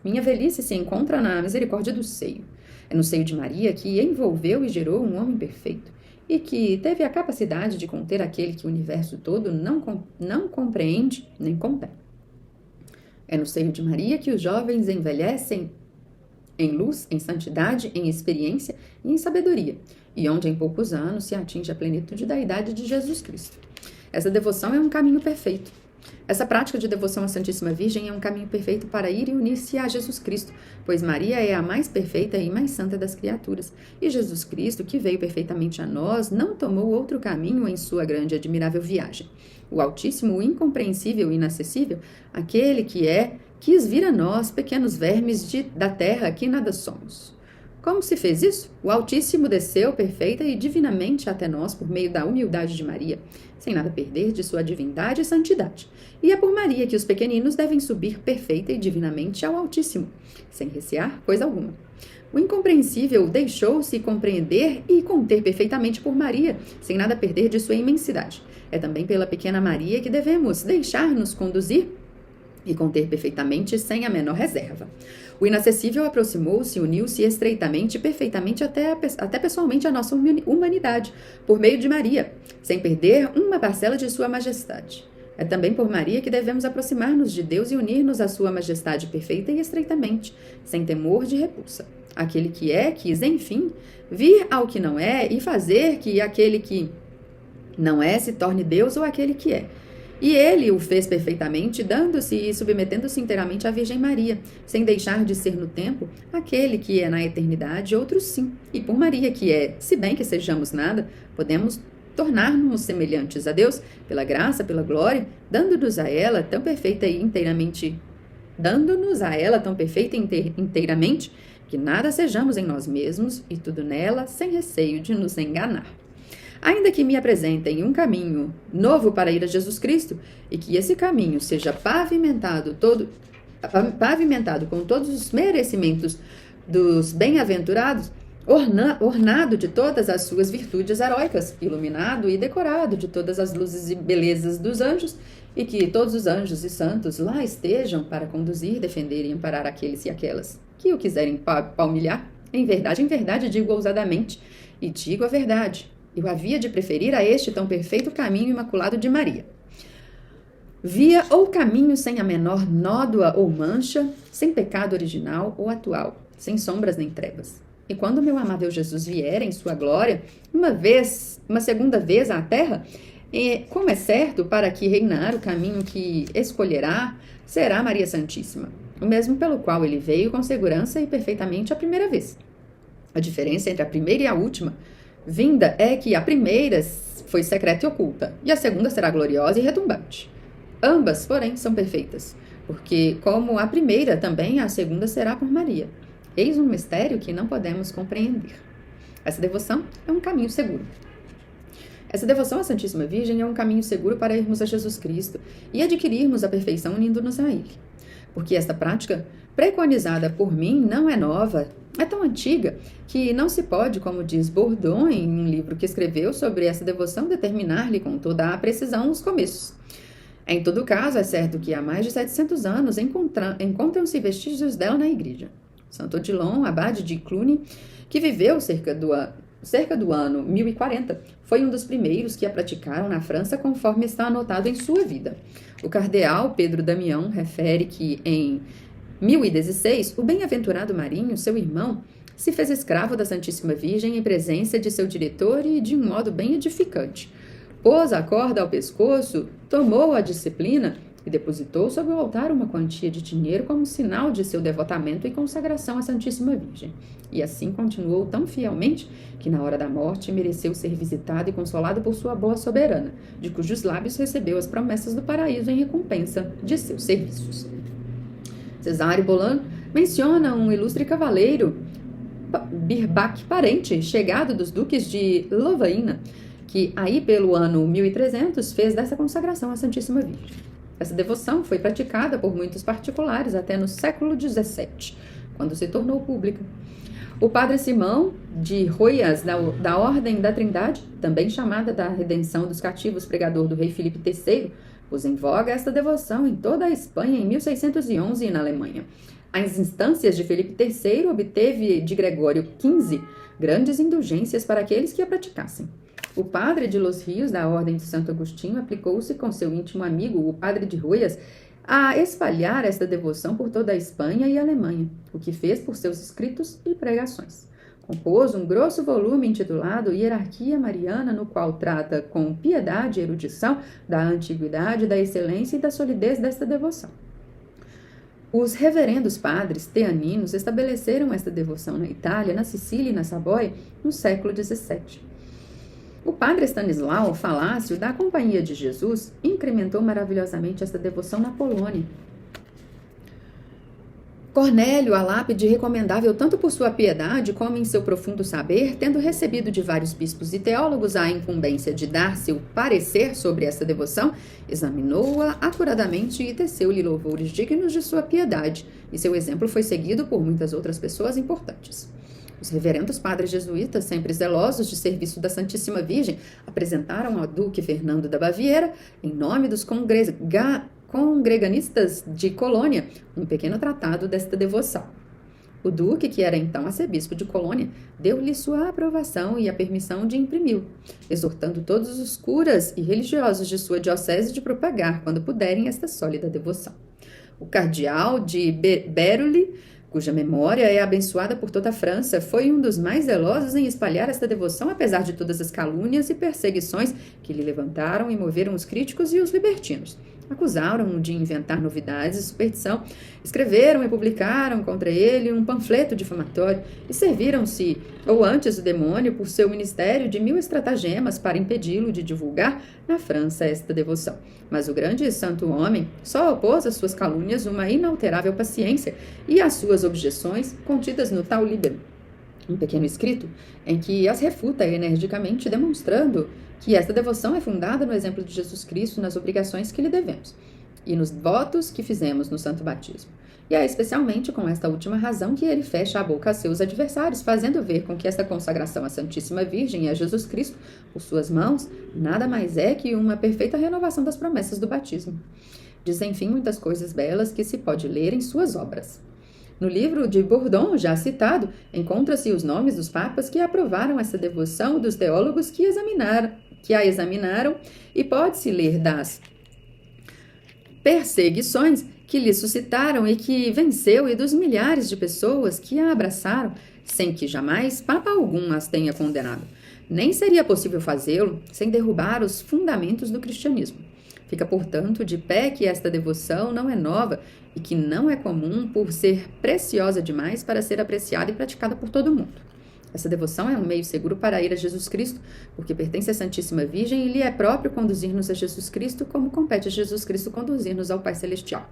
minha velhice se encontra na misericórdia do seio. É no seio de Maria que envolveu e gerou um homem perfeito, e que teve a capacidade de conter aquele que o universo todo não compreende nem contém. É no seio de Maria que os jovens envelhecem em luz, em santidade, em experiência e em sabedoria, e onde em poucos anos se atinge a plenitude da idade de Jesus Cristo. Essa devoção é um caminho perfeito. Essa prática de devoção à Santíssima Virgem é um caminho perfeito para ir e unir-se a Jesus Cristo, pois Maria é a mais perfeita e mais santa das criaturas, e Jesus Cristo, que veio perfeitamente a nós, não tomou outro caminho em sua grande e admirável viagem. O Altíssimo, o incompreensível e inacessível, aquele que quis vir a nós, pequenos vermes da terra que nada somos. Como se fez isso? O Altíssimo desceu perfeita e divinamente até nós por meio da humildade de Maria, sem nada perder de sua divindade e santidade. E é por Maria que os pequeninos devem subir perfeita e divinamente ao Altíssimo, sem recear coisa alguma. O incompreensível deixou-se compreender e conter perfeitamente por Maria, sem nada perder de sua imensidade. É também pela pequena Maria que devemos deixar-nos conduzir e conter perfeitamente, sem a menor reserva. O inacessível aproximou-se, uniu-se estreitamente e perfeitamente até pessoalmente a nossa humanidade, por meio de Maria, sem perder uma parcela de sua majestade. É também por Maria que devemos aproximar-nos de Deus e unir-nos à sua majestade perfeita e estreitamente, sem temor de repulsa. Aquele que quis, enfim, vir ao que não é e fazer que aquele que não é se torne Deus ou aquele que é. E ele o fez perfeitamente, dando-se e submetendo-se inteiramente à Virgem Maria, sem deixar de ser no tempo aquele que é na eternidade, outro sim. E por Maria que se bem que sejamos nada, podemos tornar-nos semelhantes a Deus, pela graça, pela glória, dando-nos a ela tão perfeita e inteiramente, que nada sejamos em nós mesmos e tudo nela, sem receio de nos enganar. Ainda que me apresentem um caminho novo para ir a Jesus Cristo, e que esse caminho seja pavimentado com todos os merecimentos dos bem-aventurados, ornado de todas as suas virtudes heróicas, iluminado e decorado de todas as luzes e belezas dos anjos, e que todos os anjos e santos lá estejam para conduzir, defender e amparar aqueles e aquelas que o quiserem palmilhar. Em verdade, digo ousadamente, e digo a verdade. Eu havia de preferir a este tão perfeito caminho imaculado de Maria. Via ou caminho sem a menor nódoa ou mancha, sem pecado original ou atual, sem sombras nem trevas. E quando meu amável Jesus vier em sua glória, uma segunda vez à terra, como é certo, para que reinar o caminho que escolherá, será Maria Santíssima, o mesmo pelo qual ele veio com segurança e perfeitamente a primeira vez. A diferença entre a primeira e a última vinda é que a primeira foi secreta e oculta, e a segunda será gloriosa e retumbante. Ambas, porém, são perfeitas, porque, como a primeira, também a segunda será por Maria. Eis um mistério que não podemos compreender. Essa devoção é um caminho seguro. Essa devoção à Santíssima Virgem é um caminho seguro para irmos a Jesus Cristo e adquirirmos a perfeição unindo-nos a Ele. Porque esta prática, preconizada por mim, não é nova, é tão antiga que não se pode, como diz Bourdon em um livro que escreveu sobre essa devoção, determinar-lhe com toda a precisão os começos. Em todo caso, é certo que há mais de 700 anos encontram-se vestígios dela na igreja. Santo Odilon, abade de Cluny, que viveu cerca do ano 1040, foi um dos primeiros que a praticaram na França, conforme está anotado em sua vida. O cardeal Pedro Damião refere que, em 1016, o bem-aventurado Marinho, seu irmão, se fez escravo da Santíssima Virgem em presença de seu diretor e de um modo bem edificante. Pôs a corda ao pescoço, tomou a disciplina e depositou sobre o altar uma quantia de dinheiro como sinal de seu devotamento e consagração à Santíssima Virgem. E assim continuou tão fielmente que na hora da morte mereceu ser visitado e consolado por sua boa soberana, de cujos lábios recebeu as promessas do paraíso em recompensa de seus serviços. Cesário Bolland menciona um ilustre cavaleiro, Birbach, parente, chegado dos duques de Lovaina, que aí pelo ano 1300 fez dessa consagração à Santíssima Virgem. Essa devoção foi praticada por muitos particulares até no século XVII, quando se tornou pública. O padre Simão de Royas, da Ordem da Trindade, também chamada da Redenção dos Cativos, pregador do rei Filipe III, pôs em voga esta devoção em toda a Espanha em 1611 e na Alemanha. As instâncias de Filipe III obteve de Gregório XV grandes indulgências para aqueles que a praticassem. O padre de Los Rios, da Ordem de Santo Agostinho, aplicou-se com seu íntimo amigo, o padre de Royas, a espalhar esta devoção por toda a Espanha e Alemanha, o que fez por seus escritos e pregações. Compôs um grosso volume intitulado Hierarquia Mariana, no qual trata com piedade e erudição da antiguidade, da excelência e da solidez desta devoção. Os reverendos padres teaninos estabeleceram esta devoção na Itália, na Sicília e na Savoia no século XVII. O padre Stanislau Falácio, da Companhia de Jesus, incrementou maravilhosamente esta devoção na Polônia. Cornélio, a lápide recomendável tanto por sua piedade como em seu profundo saber, tendo recebido de vários bispos e teólogos a incumbência de dar seu parecer sobre esta devoção, examinou-a acuradamente e teceu-lhe louvores dignos de sua piedade, e seu exemplo foi seguido por muitas outras pessoas importantes. Os reverendos padres jesuítas, sempre zelosos de serviço da Santíssima Virgem, apresentaram ao duque Fernando da Baviera, em nome dos congreganistas de Colônia, um pequeno tratado desta devoção. O duque, que era então arcebispo de Colônia, deu-lhe sua aprovação e a permissão de imprimi-lo, exortando todos os curas e religiosos de sua diocese de propagar, quando puderem, esta sólida devoção. O cardeal de Beruli, cuja memória é abençoada por toda a França, foi um dos mais zelosos em espalhar esta devoção, apesar de todas as calúnias e perseguições que lhe levantaram e moveram os críticos e os libertinos. Acusaram-o de inventar novidades e superstição, escreveram e publicaram contra ele um panfleto difamatório e serviram-se, ou antes o demônio, por seu ministério de 1000 estratagemas para impedi-lo de divulgar na França esta devoção. Mas o grande santo homem só opôs às suas calúnias uma inalterável paciência e às suas objeções contidas no Tal Liber, um pequeno escrito em que as refuta energicamente, demonstrando que esta devoção é fundada no exemplo de Jesus Cristo, nas obrigações que lhe devemos e nos votos que fizemos no Santo Batismo. E é especialmente com esta última razão que ele fecha a boca a seus adversários, fazendo ver com que esta consagração à Santíssima Virgem e a Jesus Cristo, por suas mãos, nada mais é que uma perfeita renovação das promessas do batismo. Diz, enfim, muitas coisas belas que se pode ler em suas obras. No livro de Bourdon, já citado, encontra-se os nomes dos papas que aprovaram essa devoção, dos teólogos que a examinaram, e pode-se ler das perseguições que lhe suscitaram e que venceu, e dos milhares de pessoas que a abraçaram, sem que jamais papa algum as tenha condenado. Nem seria possível fazê-lo sem derrubar os fundamentos do cristianismo. Fica, portanto, de pé que esta devoção não é nova e que não é comum por ser preciosa demais para ser apreciada e praticada por todo mundo. Essa devoção é um meio seguro para ir a Jesus Cristo, porque pertence à Santíssima Virgem e lhe é próprio conduzir-nos a Jesus Cristo, como compete a Jesus Cristo conduzir-nos ao Pai Celestial.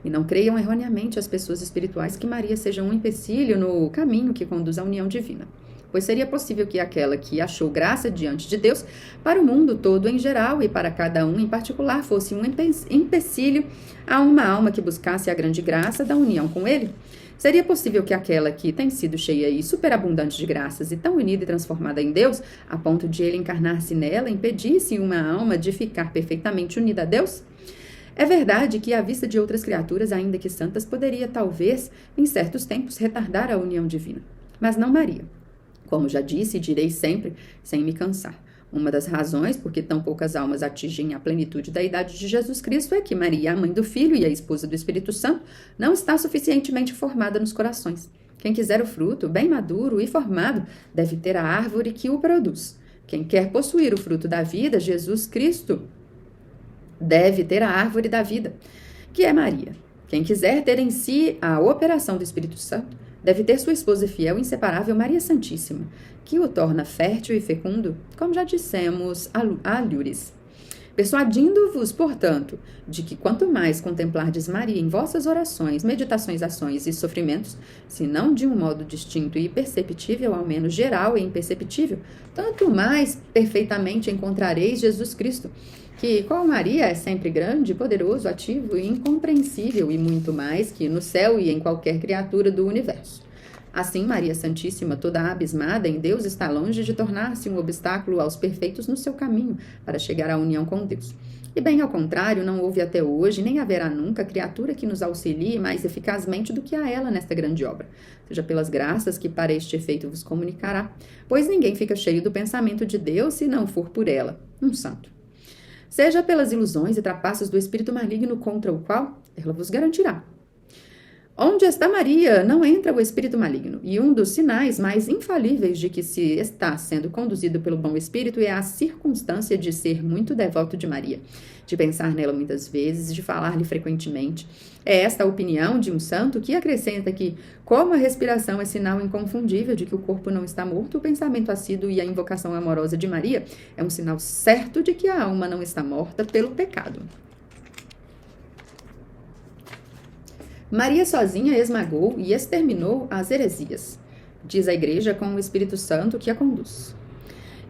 E não creiam erroneamente as pessoas espirituais que Maria seja um empecilho no caminho que conduz à união divina. Pois seria possível que aquela que achou graça diante de Deus, para o mundo todo em geral e para cada um em particular, fosse um empecilho a uma alma que buscasse a grande graça da união com Ele? Seria possível que aquela que tem sido cheia e superabundante de graças e tão unida e transformada em Deus, a ponto de Ele encarnar-se nela, impedisse uma alma de ficar perfeitamente unida a Deus? É verdade que, à vista de outras criaturas, ainda que santas, poderia, talvez, em certos tempos, retardar a união divina. Mas não Maria. Como já disse e direi sempre, sem me cansar. Uma das razões por que tão poucas almas atingem a plenitude da idade de Jesus Cristo é que Maria, a mãe do Filho e a esposa do Espírito Santo, não está suficientemente formada nos corações. Quem quiser o fruto, bem maduro e formado, deve ter a árvore que o produz. Quem quer possuir o fruto da vida, Jesus Cristo, deve ter a árvore da vida, que é Maria. Quem quiser ter em si a operação do Espírito Santo, deve ter sua esposa fiel e inseparável Maria Santíssima, que o torna fértil e fecundo, como já dissemos a Lures. Persuadindo-vos, portanto, de que quanto mais contemplardes Maria em vossas orações, meditações, ações e sofrimentos, se não de um modo distinto e perceptível, ao menos geral e imperceptível, tanto mais perfeitamente encontrareis Jesus Cristo, que, qual Maria, é sempre grande, poderoso, ativo e incompreensível, e muito mais que no céu e em qualquer criatura do universo. Assim, Maria Santíssima, toda abismada em Deus, está longe de tornar-se um obstáculo aos perfeitos no seu caminho para chegar à união com Deus. E bem ao contrário, não houve até hoje, nem haverá nunca, criatura que nos auxilie mais eficazmente do que a ela nesta grande obra, seja pelas graças que para este efeito vos comunicará, pois ninguém fica cheio do pensamento de Deus se não for por ela, um santo. seja pelas ilusões e trapaças do espírito maligno contra o qual ela vos garantirá. Onde está Maria, não entra o espírito maligno, e um dos sinais mais infalíveis de que se está sendo conduzido pelo bom espírito é a circunstância de ser muito devoto de Maria, de pensar nela muitas vezes, de falar-lhe frequentemente. É esta a opinião de um santo que acrescenta que, como a respiração é sinal inconfundível de que o corpo não está morto, o pensamento assíduo e a invocação amorosa de Maria é um sinal certo de que a alma não está morta pelo pecado. Maria sozinha esmagou e exterminou as heresias, diz a Igreja com o Espírito Santo que a conduz.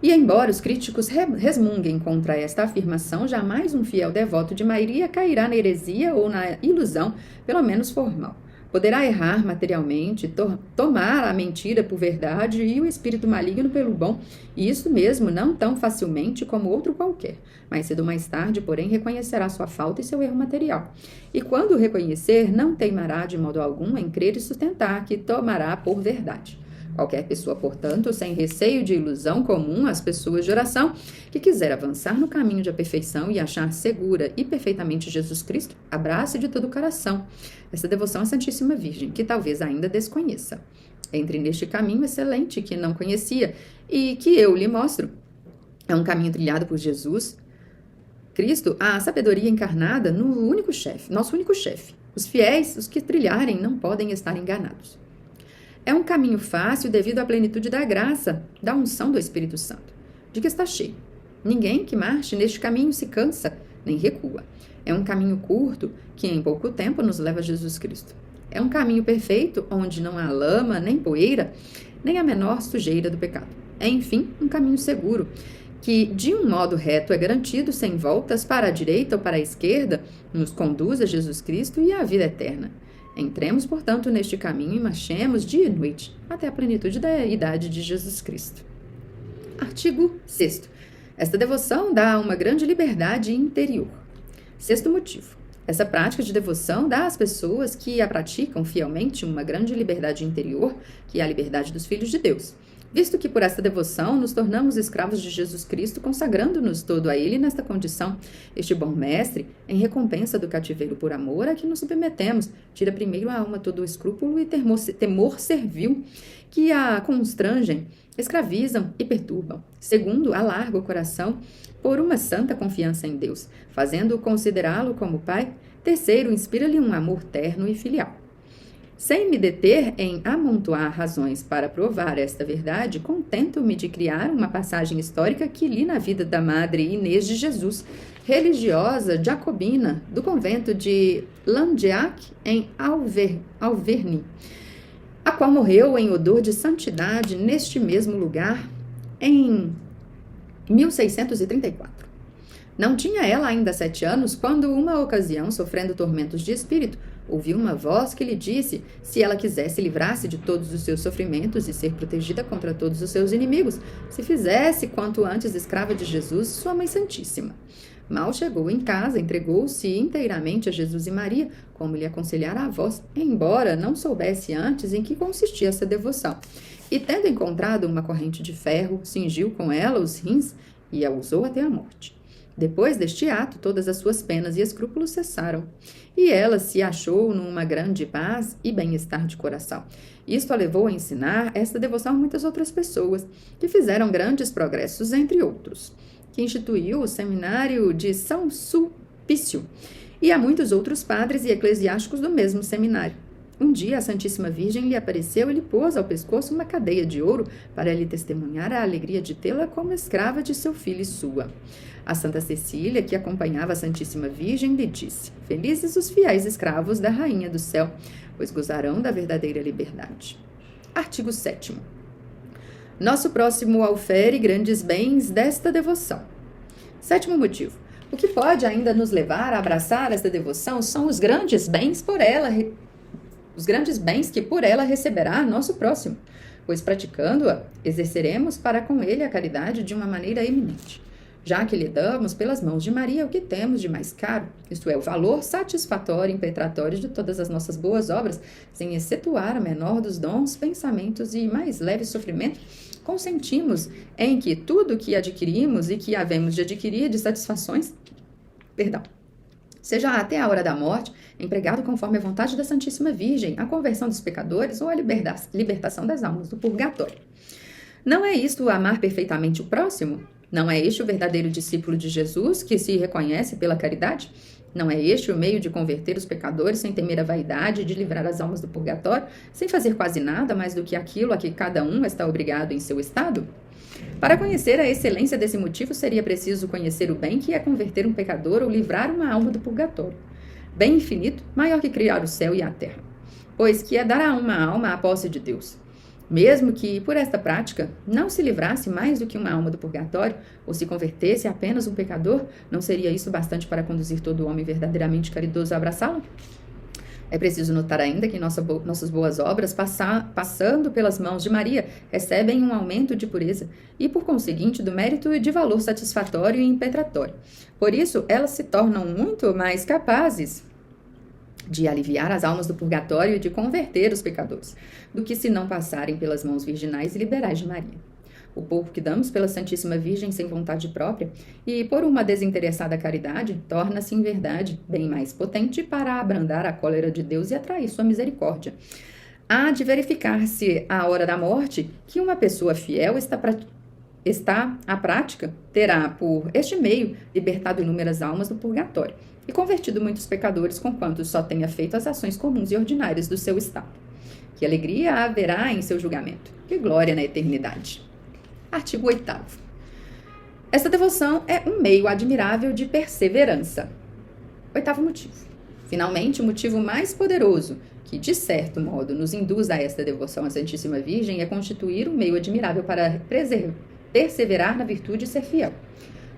E embora os críticos resmunguem contra esta afirmação, jamais um fiel devoto de Maria cairá na heresia ou na ilusão, pelo menos formal. Poderá errar materialmente, tomar a mentira por verdade e o espírito maligno pelo bom, e isso mesmo não tão facilmente como outro qualquer. Mais cedo ou mais tarde, porém, reconhecerá sua falta e seu erro material. E quando o reconhecer, não teimará de modo algum em crer e sustentar que tomará por verdade. Qualquer pessoa, portanto, sem receio de ilusão comum às pessoas de oração, que quiser avançar no caminho de perfeição e achar segura e perfeitamente Jesus Cristo, abrace de todo o coração essa devoção à Santíssima Virgem, que talvez ainda desconheça. Entre neste caminho excelente que não conhecia e que eu lhe mostro. É um caminho trilhado por Jesus Cristo, a sabedoria encarnada no único chefe, nosso único chefe. Os fiéis, os que trilharem, não podem estar enganados. É um caminho fácil devido à plenitude da graça, da unção do Espírito Santo, de que está cheio. Ninguém que marche neste caminho se cansa, nem recua. É um caminho curto que em pouco tempo nos leva a Jesus Cristo. É um caminho perfeito onde não há lama, nem poeira, nem a menor sujeira do pecado. É, enfim, um caminho seguro que, de um modo reto, é garantido, sem voltas para a direita ou para a esquerda, nos conduz a Jesus Cristo e à vida eterna. Entremos, portanto, neste caminho e marchemos dia e noite, até a plenitude da idade de Jesus Cristo. Artigo 6º. Esta devoção dá uma grande liberdade interior. 6º motivo. Essa prática de devoção dá às pessoas que a praticam fielmente uma grande liberdade interior, que é a liberdade dos filhos de Deus. Visto que por esta devoção nos tornamos escravos de Jesus Cristo, consagrando-nos todo a Ele nesta condição. Este bom mestre, em recompensa do cativeiro por amor a que nos submetemos, tira primeiro a alma todo o escrúpulo e temor servil que a constrangem, escravizam e perturbam. Segundo, alarga o coração por uma santa confiança em Deus, fazendo-o considerá-lo como Pai. Terceiro, inspira-lhe um amor terno e filial. Sem me deter em amontoar razões para provar esta verdade, contento-me de criar uma passagem histórica que li na vida da Madre Inês de Jesus, religiosa jacobina do convento de Langeac, em Auvergne, a qual morreu em odor de santidade neste mesmo lugar em 1634. Não tinha ela ainda 7 anos quando, uma ocasião, sofrendo tormentos de espírito, ouviu uma voz que lhe disse, se ela quisesse livrar-se de todos os seus sofrimentos e ser protegida contra todos os seus inimigos, se fizesse quanto antes escrava de Jesus, sua Mãe Santíssima. Mal chegou em casa, entregou-se inteiramente a Jesus e Maria, como lhe aconselhara a voz, embora não soubesse antes em que consistia essa devoção. E, tendo encontrado uma corrente de ferro, cingiu com ela os rins e a usou até a morte. Depois deste ato, todas as suas penas e escrúpulos cessaram, e ela se achou numa grande paz e bem-estar de coração. Isto a levou a ensinar esta devoção a muitas outras pessoas, que fizeram grandes progressos, entre outros, que instituiu o seminário de São Sulpício, e a muitos outros padres e eclesiásticos do mesmo seminário. Um dia a Santíssima Virgem lhe apareceu e lhe pôs ao pescoço uma cadeia de ouro para lhe testemunhar a alegria de tê-la como escrava de seu filho e sua. A Santa Cecília, que acompanhava a Santíssima Virgem, lhe disse, felizes os fiéis escravos da Rainha do Céu, pois gozarão da verdadeira liberdade. Artigo 7º. Nosso próximo aufere grandes bens desta devoção. 7º motivo. O que pode ainda nos levar a abraçar esta devoção são os grandes bens que por ela receberá nosso próximo, pois praticando-a, exerceremos para com ele a caridade de uma maneira eminente, já que lhe damos pelas mãos de Maria o que temos de mais caro, isto é, o valor satisfatório e impetratório de todas as nossas boas obras, sem excetuar a menor dos dons, pensamentos e mais leve sofrimento, consentimos em que tudo o que adquirimos e que havemos de adquirir de satisfações seja até a hora da morte, empregado conforme a vontade da Santíssima Virgem, a conversão dos pecadores ou a libertação das almas do purgatório. Não é isto amar perfeitamente o próximo? Não é este o verdadeiro discípulo de Jesus, que se reconhece pela caridade? Não é este o meio de converter os pecadores sem temer a vaidade e de livrar as almas do purgatório, sem fazer quase nada mais do que aquilo a que cada um está obrigado em seu estado? Para conhecer a excelência desse motivo, seria preciso conhecer o bem que é converter um pecador ou livrar uma alma do purgatório. Bem infinito, maior que criar o céu e a terra, pois que é dar a uma alma a posse de Deus. Mesmo que, por esta prática, não se livrasse mais do que uma alma do purgatório, ou se convertesse apenas um pecador, não seria isso bastante para conduzir todo homem verdadeiramente caridoso a abraçá-lo? É preciso notar ainda que nossas boas obras, passando pelas mãos de Maria, recebem um aumento de pureza e, por conseguinte, do mérito e de valor satisfatório e impetratório. Por isso, elas se tornam muito mais capazes de aliviar as almas do purgatório e de converter os pecadores, do que se não passarem pelas mãos virginais e liberais de Maria. O pouco que damos pela Santíssima Virgem sem vontade própria e por uma desinteressada caridade torna-se em verdade bem mais potente para abrandar a cólera de Deus e atrair sua misericórdia. Há de verificar-se à hora da morte que uma pessoa fiel está à prática, terá por este meio libertado inúmeras almas do purgatório e convertido muitos pecadores conquanto só tenha feito as ações comuns e ordinárias do seu estado. Que alegria haverá em seu julgamento, que glória na eternidade. Artigo 8º. Esta devoção é um meio admirável de perseverança. 8º motivo. Finalmente, o motivo mais poderoso que, de certo modo, nos induz a esta devoção à Santíssima Virgem é constituir um meio admirável para perseverar na virtude e ser fiel.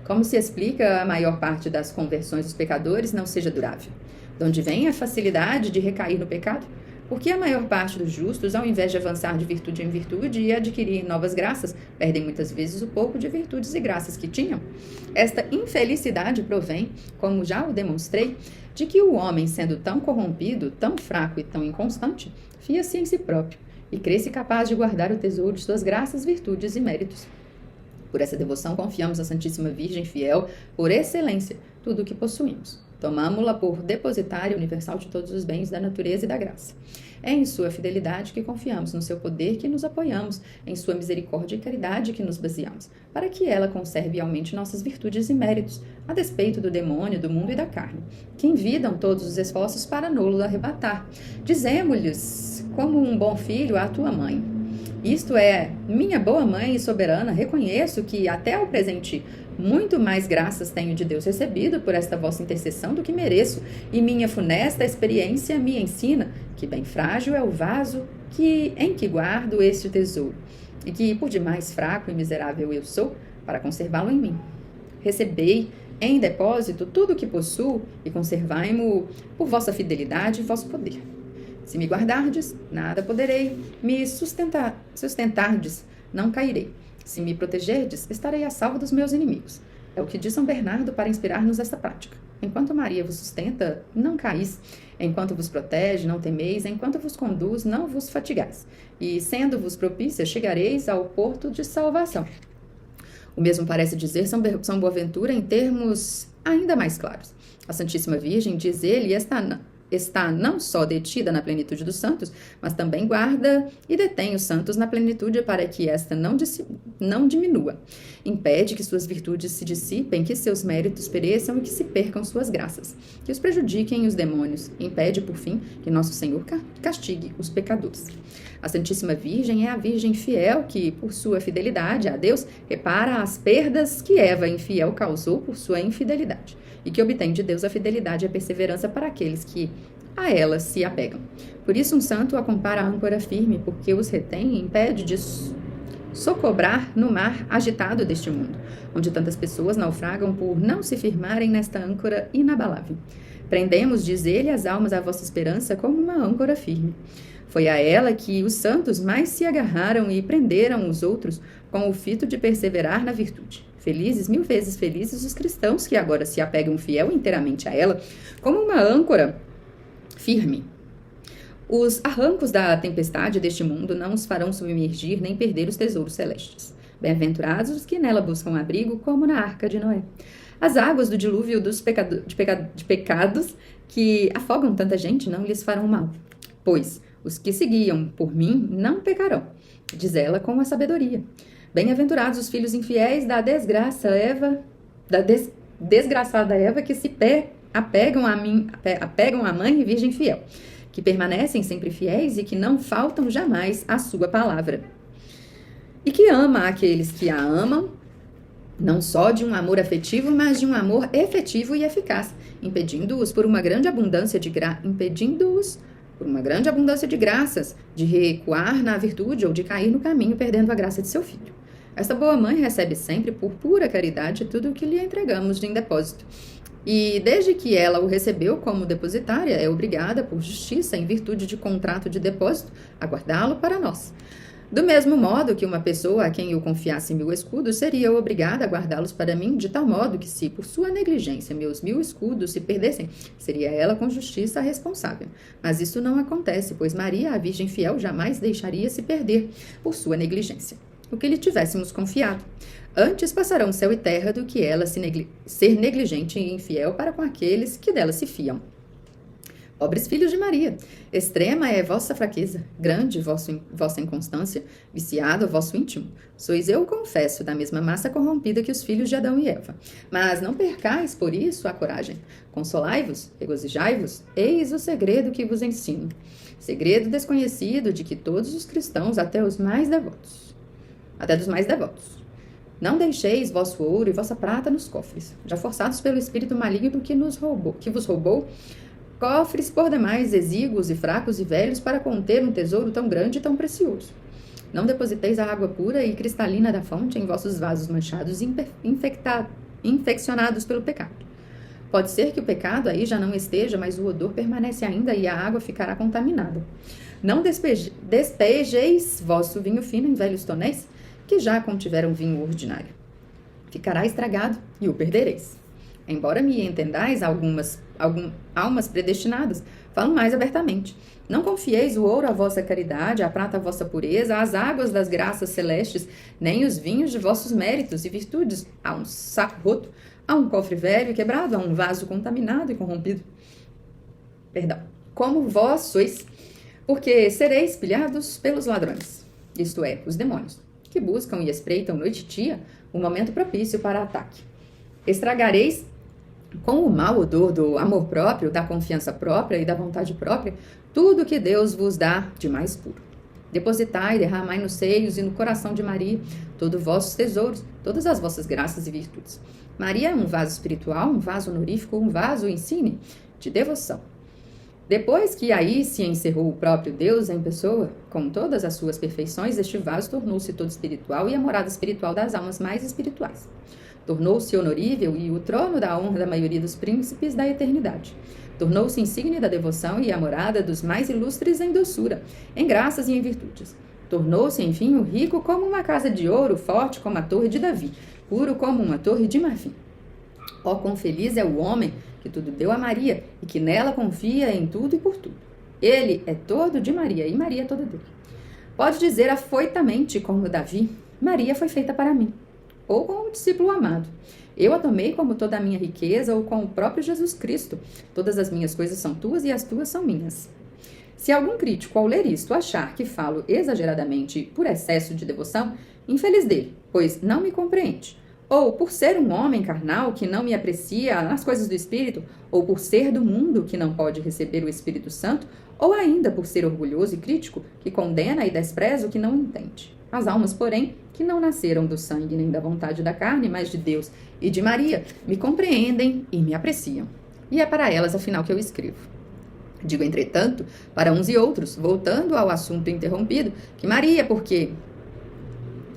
Como se explica, a maior parte das conversões dos pecadores não seja durável. De onde vem a facilidade de recair no pecado? Porque a maior parte dos justos, ao invés de avançar de virtude em virtude e adquirir novas graças, perdem muitas vezes o pouco de virtudes e graças que tinham. Esta infelicidade provém, como já o demonstrei, de que o homem, sendo tão corrompido, tão fraco e tão inconstante, fia-se em si próprio e crê-se capaz de guardar o tesouro de suas graças, virtudes e méritos. Por essa devoção, confiamos à Santíssima Virgem fiel, por excelência, tudo o que possuímos. Tomamo-la por depositária universal de todos os bens da natureza e da graça. É em sua fidelidade que confiamos, no seu poder que nos apoiamos, em sua misericórdia e caridade que nos baseamos, para que ela conserve e aumente nossas virtudes e méritos, a despeito do demônio, do mundo e da carne, que envidam todos os esforços para nô-lo arrebatar. Dizemo-lhes, como um bom filho à tua mãe: isto é, minha boa mãe e soberana, reconheço que até ao presente muito mais graças tenho de Deus recebido por esta vossa intercessão do que mereço, e minha funesta experiência me ensina que bem frágil é o vaso em que guardo este tesouro, e que por demais fraco e miserável eu sou para conservá-lo em mim. Recebei em depósito tudo o que possuo e conservai-mo por vossa fidelidade e vosso poder. Se me guardardes, nada poderei, me sustentardes, não cairei. Se me protegerdes, estarei a salvo dos meus inimigos. É o que diz São Bernardo para inspirar-nos esta prática. Enquanto Maria vos sustenta, não caís. Enquanto vos protege, não temeis. Enquanto vos conduz, não vos fatigais. E, sendo-vos propícia, chegareis ao porto de salvação. O mesmo parece dizer São Boaventura em termos ainda mais claros. A Santíssima Virgem, diz ele, está não só detida na plenitude dos santos, mas também guarda e detém os santos na plenitude para que esta não diminua. Impede que suas virtudes se dissipem, que seus méritos pereçam e que se percam suas graças, que os prejudiquem os demônios. Impede, por fim, que nosso Senhor castigue os pecadores. A Santíssima Virgem é a Virgem fiel que, por sua fidelidade a Deus, repara as perdas que Eva infiel causou por sua infidelidade, e que obtém de Deus a fidelidade e a perseverança para aqueles que a ela se apegam. Por isso um santo a compara à âncora firme, porque os retém e impede de socobrar no mar agitado deste mundo, onde tantas pessoas naufragam por não se firmarem nesta âncora inabalável. Prendemos, diz ele, as almas à vossa esperança como uma âncora firme. Foi a ela que os santos mais se agarraram e prenderam os outros com o fito de perseverar na virtude. Felizes, 1000 vezes felizes os cristãos que agora se apegam fiel inteiramente a ela, como uma âncora firme. Os arrancos da tempestade deste mundo não os farão submergir nem perder os tesouros celestes. Bem-aventurados os que nela buscam abrigo, como na arca de Noé. As águas do dilúvio de pecados que afogam tanta gente não lhes farão mal, pois os que seguiam por mim não pecarão, diz ela com a sabedoria. Bem-aventurados os filhos infiéis da desgraçada Eva que se apegam à mãe virgem fiel, que permanecem sempre fiéis e que não faltam jamais à sua palavra. E que ama aqueles que a amam, não só de um amor afetivo, mas de um amor efetivo e eficaz, impedindo-os por uma grande abundância de graças, de recuar na virtude ou de cair no caminho perdendo a graça de seu filho. Esta boa mãe recebe sempre, por pura caridade, tudo o que lhe entregamos em depósito. E desde que ela o recebeu como depositária, é obrigada, por justiça, em virtude de contrato de depósito, a guardá-lo para nós. Do mesmo modo que uma pessoa a quem eu confiasse 1000 escudos seria obrigada a guardá-los para mim, de tal modo que, se por sua negligência meus 1000 escudos se perdessem, seria ela com justiça responsável. Mas isso não acontece, pois Maria, a Virgem fiel, jamais deixaria se perder por sua negligência o que lhe tivéssemos confiado. Antes passarão céu e terra do que ela ser negligente e infiel para com aqueles que dela se fiam. Pobres filhos de Maria, extrema é vossa fraqueza, grande vossa inconstância, viciado vosso íntimo. Sois, eu confesso, da mesma massa corrompida que os filhos de Adão e Eva. Mas não percais por isso a coragem. Consolai-vos, regozijai-vos, eis o segredo que vos ensino. Segredo desconhecido de que todos os cristãos, até dos mais devotos, não deixeis vosso ouro e vossa prata nos cofres, já forçados pelo espírito maligno que vos roubou, cofres por demais exíguos e fracos e velhos para conter um tesouro tão grande e tão precioso. Não depositeis a água pura e cristalina da fonte em vossos vasos manchados e infeccionados pelo pecado. Pode ser que o pecado aí já não esteja, mas o odor permanece ainda e a água ficará contaminada. Não despejeis vosso vinho fino em velhos tonéis, que já contiveram vinho ordinário. Ficará estragado e o perdereis. Embora me entendais almas predestinadas, falo mais abertamente. Não confieis o ouro à vossa caridade, a prata à vossa pureza, as águas das graças celestes, nem os vinhos de vossos méritos e virtudes a um saco roto, a um cofre velho e quebrado, a um vaso contaminado e corrompido. Como vós sois, porque sereis pilhados pelos ladrões, isto é, os demônios, que buscam e espreitam noite e dia o momento propício para ataque. Estragareis com o mau odor do amor próprio, da confiança própria e da vontade própria, tudo que Deus vos dá de mais puro. Depositai e derramai nos seios e no coração de Maria todos os vossos tesouros, todas as vossas graças e virtudes. Maria é um vaso espiritual, um vaso honorífico, um vaso insigne de devoção. Depois que aí se encerrou o próprio Deus em pessoa, com todas as suas perfeições, este vaso tornou-se todo espiritual e a morada espiritual das almas mais espirituais. Tornou-se honorível e o trono da honra da maioria dos príncipes da eternidade. Tornou-se insígne da devoção e a morada dos mais ilustres em doçura, em graças e em virtudes. Tornou-se, enfim, o rico como uma casa de ouro, forte como a torre de Davi, puro como uma torre de marfim. Ó, quão feliz é o homem que tudo deu a Maria e que nela confia em tudo e por tudo. Ele é todo de Maria e Maria é toda dele. Pode dizer afoitamente, como Davi, Maria foi feita para mim. Ou com o discípulo amado. Eu a tomei como toda a minha riqueza, ou com o próprio Jesus Cristo. Todas as minhas coisas são tuas e as tuas são minhas. Se algum crítico, ao ler isto, achar que falo exageradamente por excesso de devoção, infeliz dele, pois não me compreende. Ou por ser um homem carnal que não me aprecia nas coisas do Espírito, ou por ser do mundo que não pode receber o Espírito Santo, ou ainda por ser orgulhoso e crítico, que condena e despreza o que não entende. As almas, porém, que não nasceram do sangue nem da vontade da carne, mas de Deus e de Maria, me compreendem e me apreciam. E é para elas, afinal, que eu escrevo. Digo, entretanto, para uns e outros, voltando ao assunto interrompido, que Maria, porque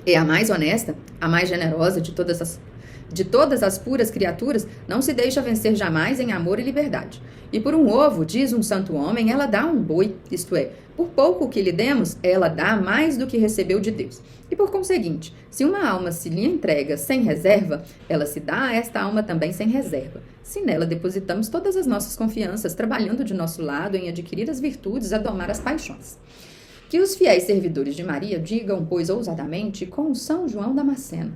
é a mais honesta, a mais generosa de todas as puras criaturas, não se deixa vencer jamais em amor e liberdade. E por um ovo, diz um santo homem, ela dá um boi, isto é, por pouco que lhe demos, ela dá mais do que recebeu de Deus. E por conseguinte, se uma alma se lhe entrega sem reserva, ela se dá a esta alma também sem reserva. Se nela depositamos todas as nossas confianças, trabalhando de nosso lado em adquirir as virtudes, a domar as paixões. Que os fiéis servidores de Maria digam, pois ousadamente, com São João Damasceno: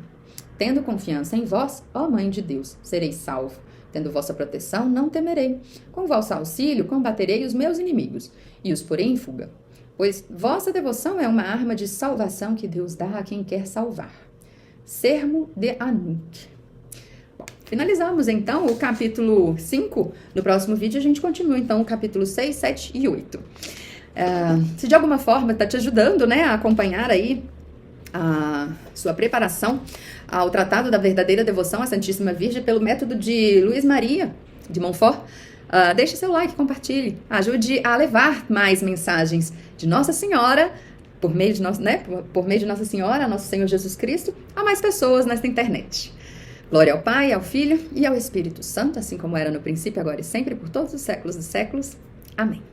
Tendo confiança em vós, ó Mãe de Deus, serei salvo. Tendo vossa proteção, não temerei. Com vosso auxílio, combaterei os meus inimigos e os porei em fuga. Pois vossa devoção é uma arma de salvação que Deus dá a quem quer salvar. Sermo de Anunk. Bom, finalizamos então o capítulo 5. No próximo vídeo a gente continua então o capítulo 6, 7 e 8. Se de alguma forma está te ajudando, né, a acompanhar aí a sua preparação ao Tratado da Verdadeira Devoção à Santíssima Virgem pelo método de Luís Maria de Montfort, deixe seu like, compartilhe, ajude a levar mais mensagens de Nossa Senhora, por meio de Nossa Senhora, nosso Senhor Jesus Cristo, a mais pessoas nesta internet. Glória ao Pai, ao Filho e ao Espírito Santo, assim como era no princípio, agora e sempre, por todos os séculos dos séculos. Amém.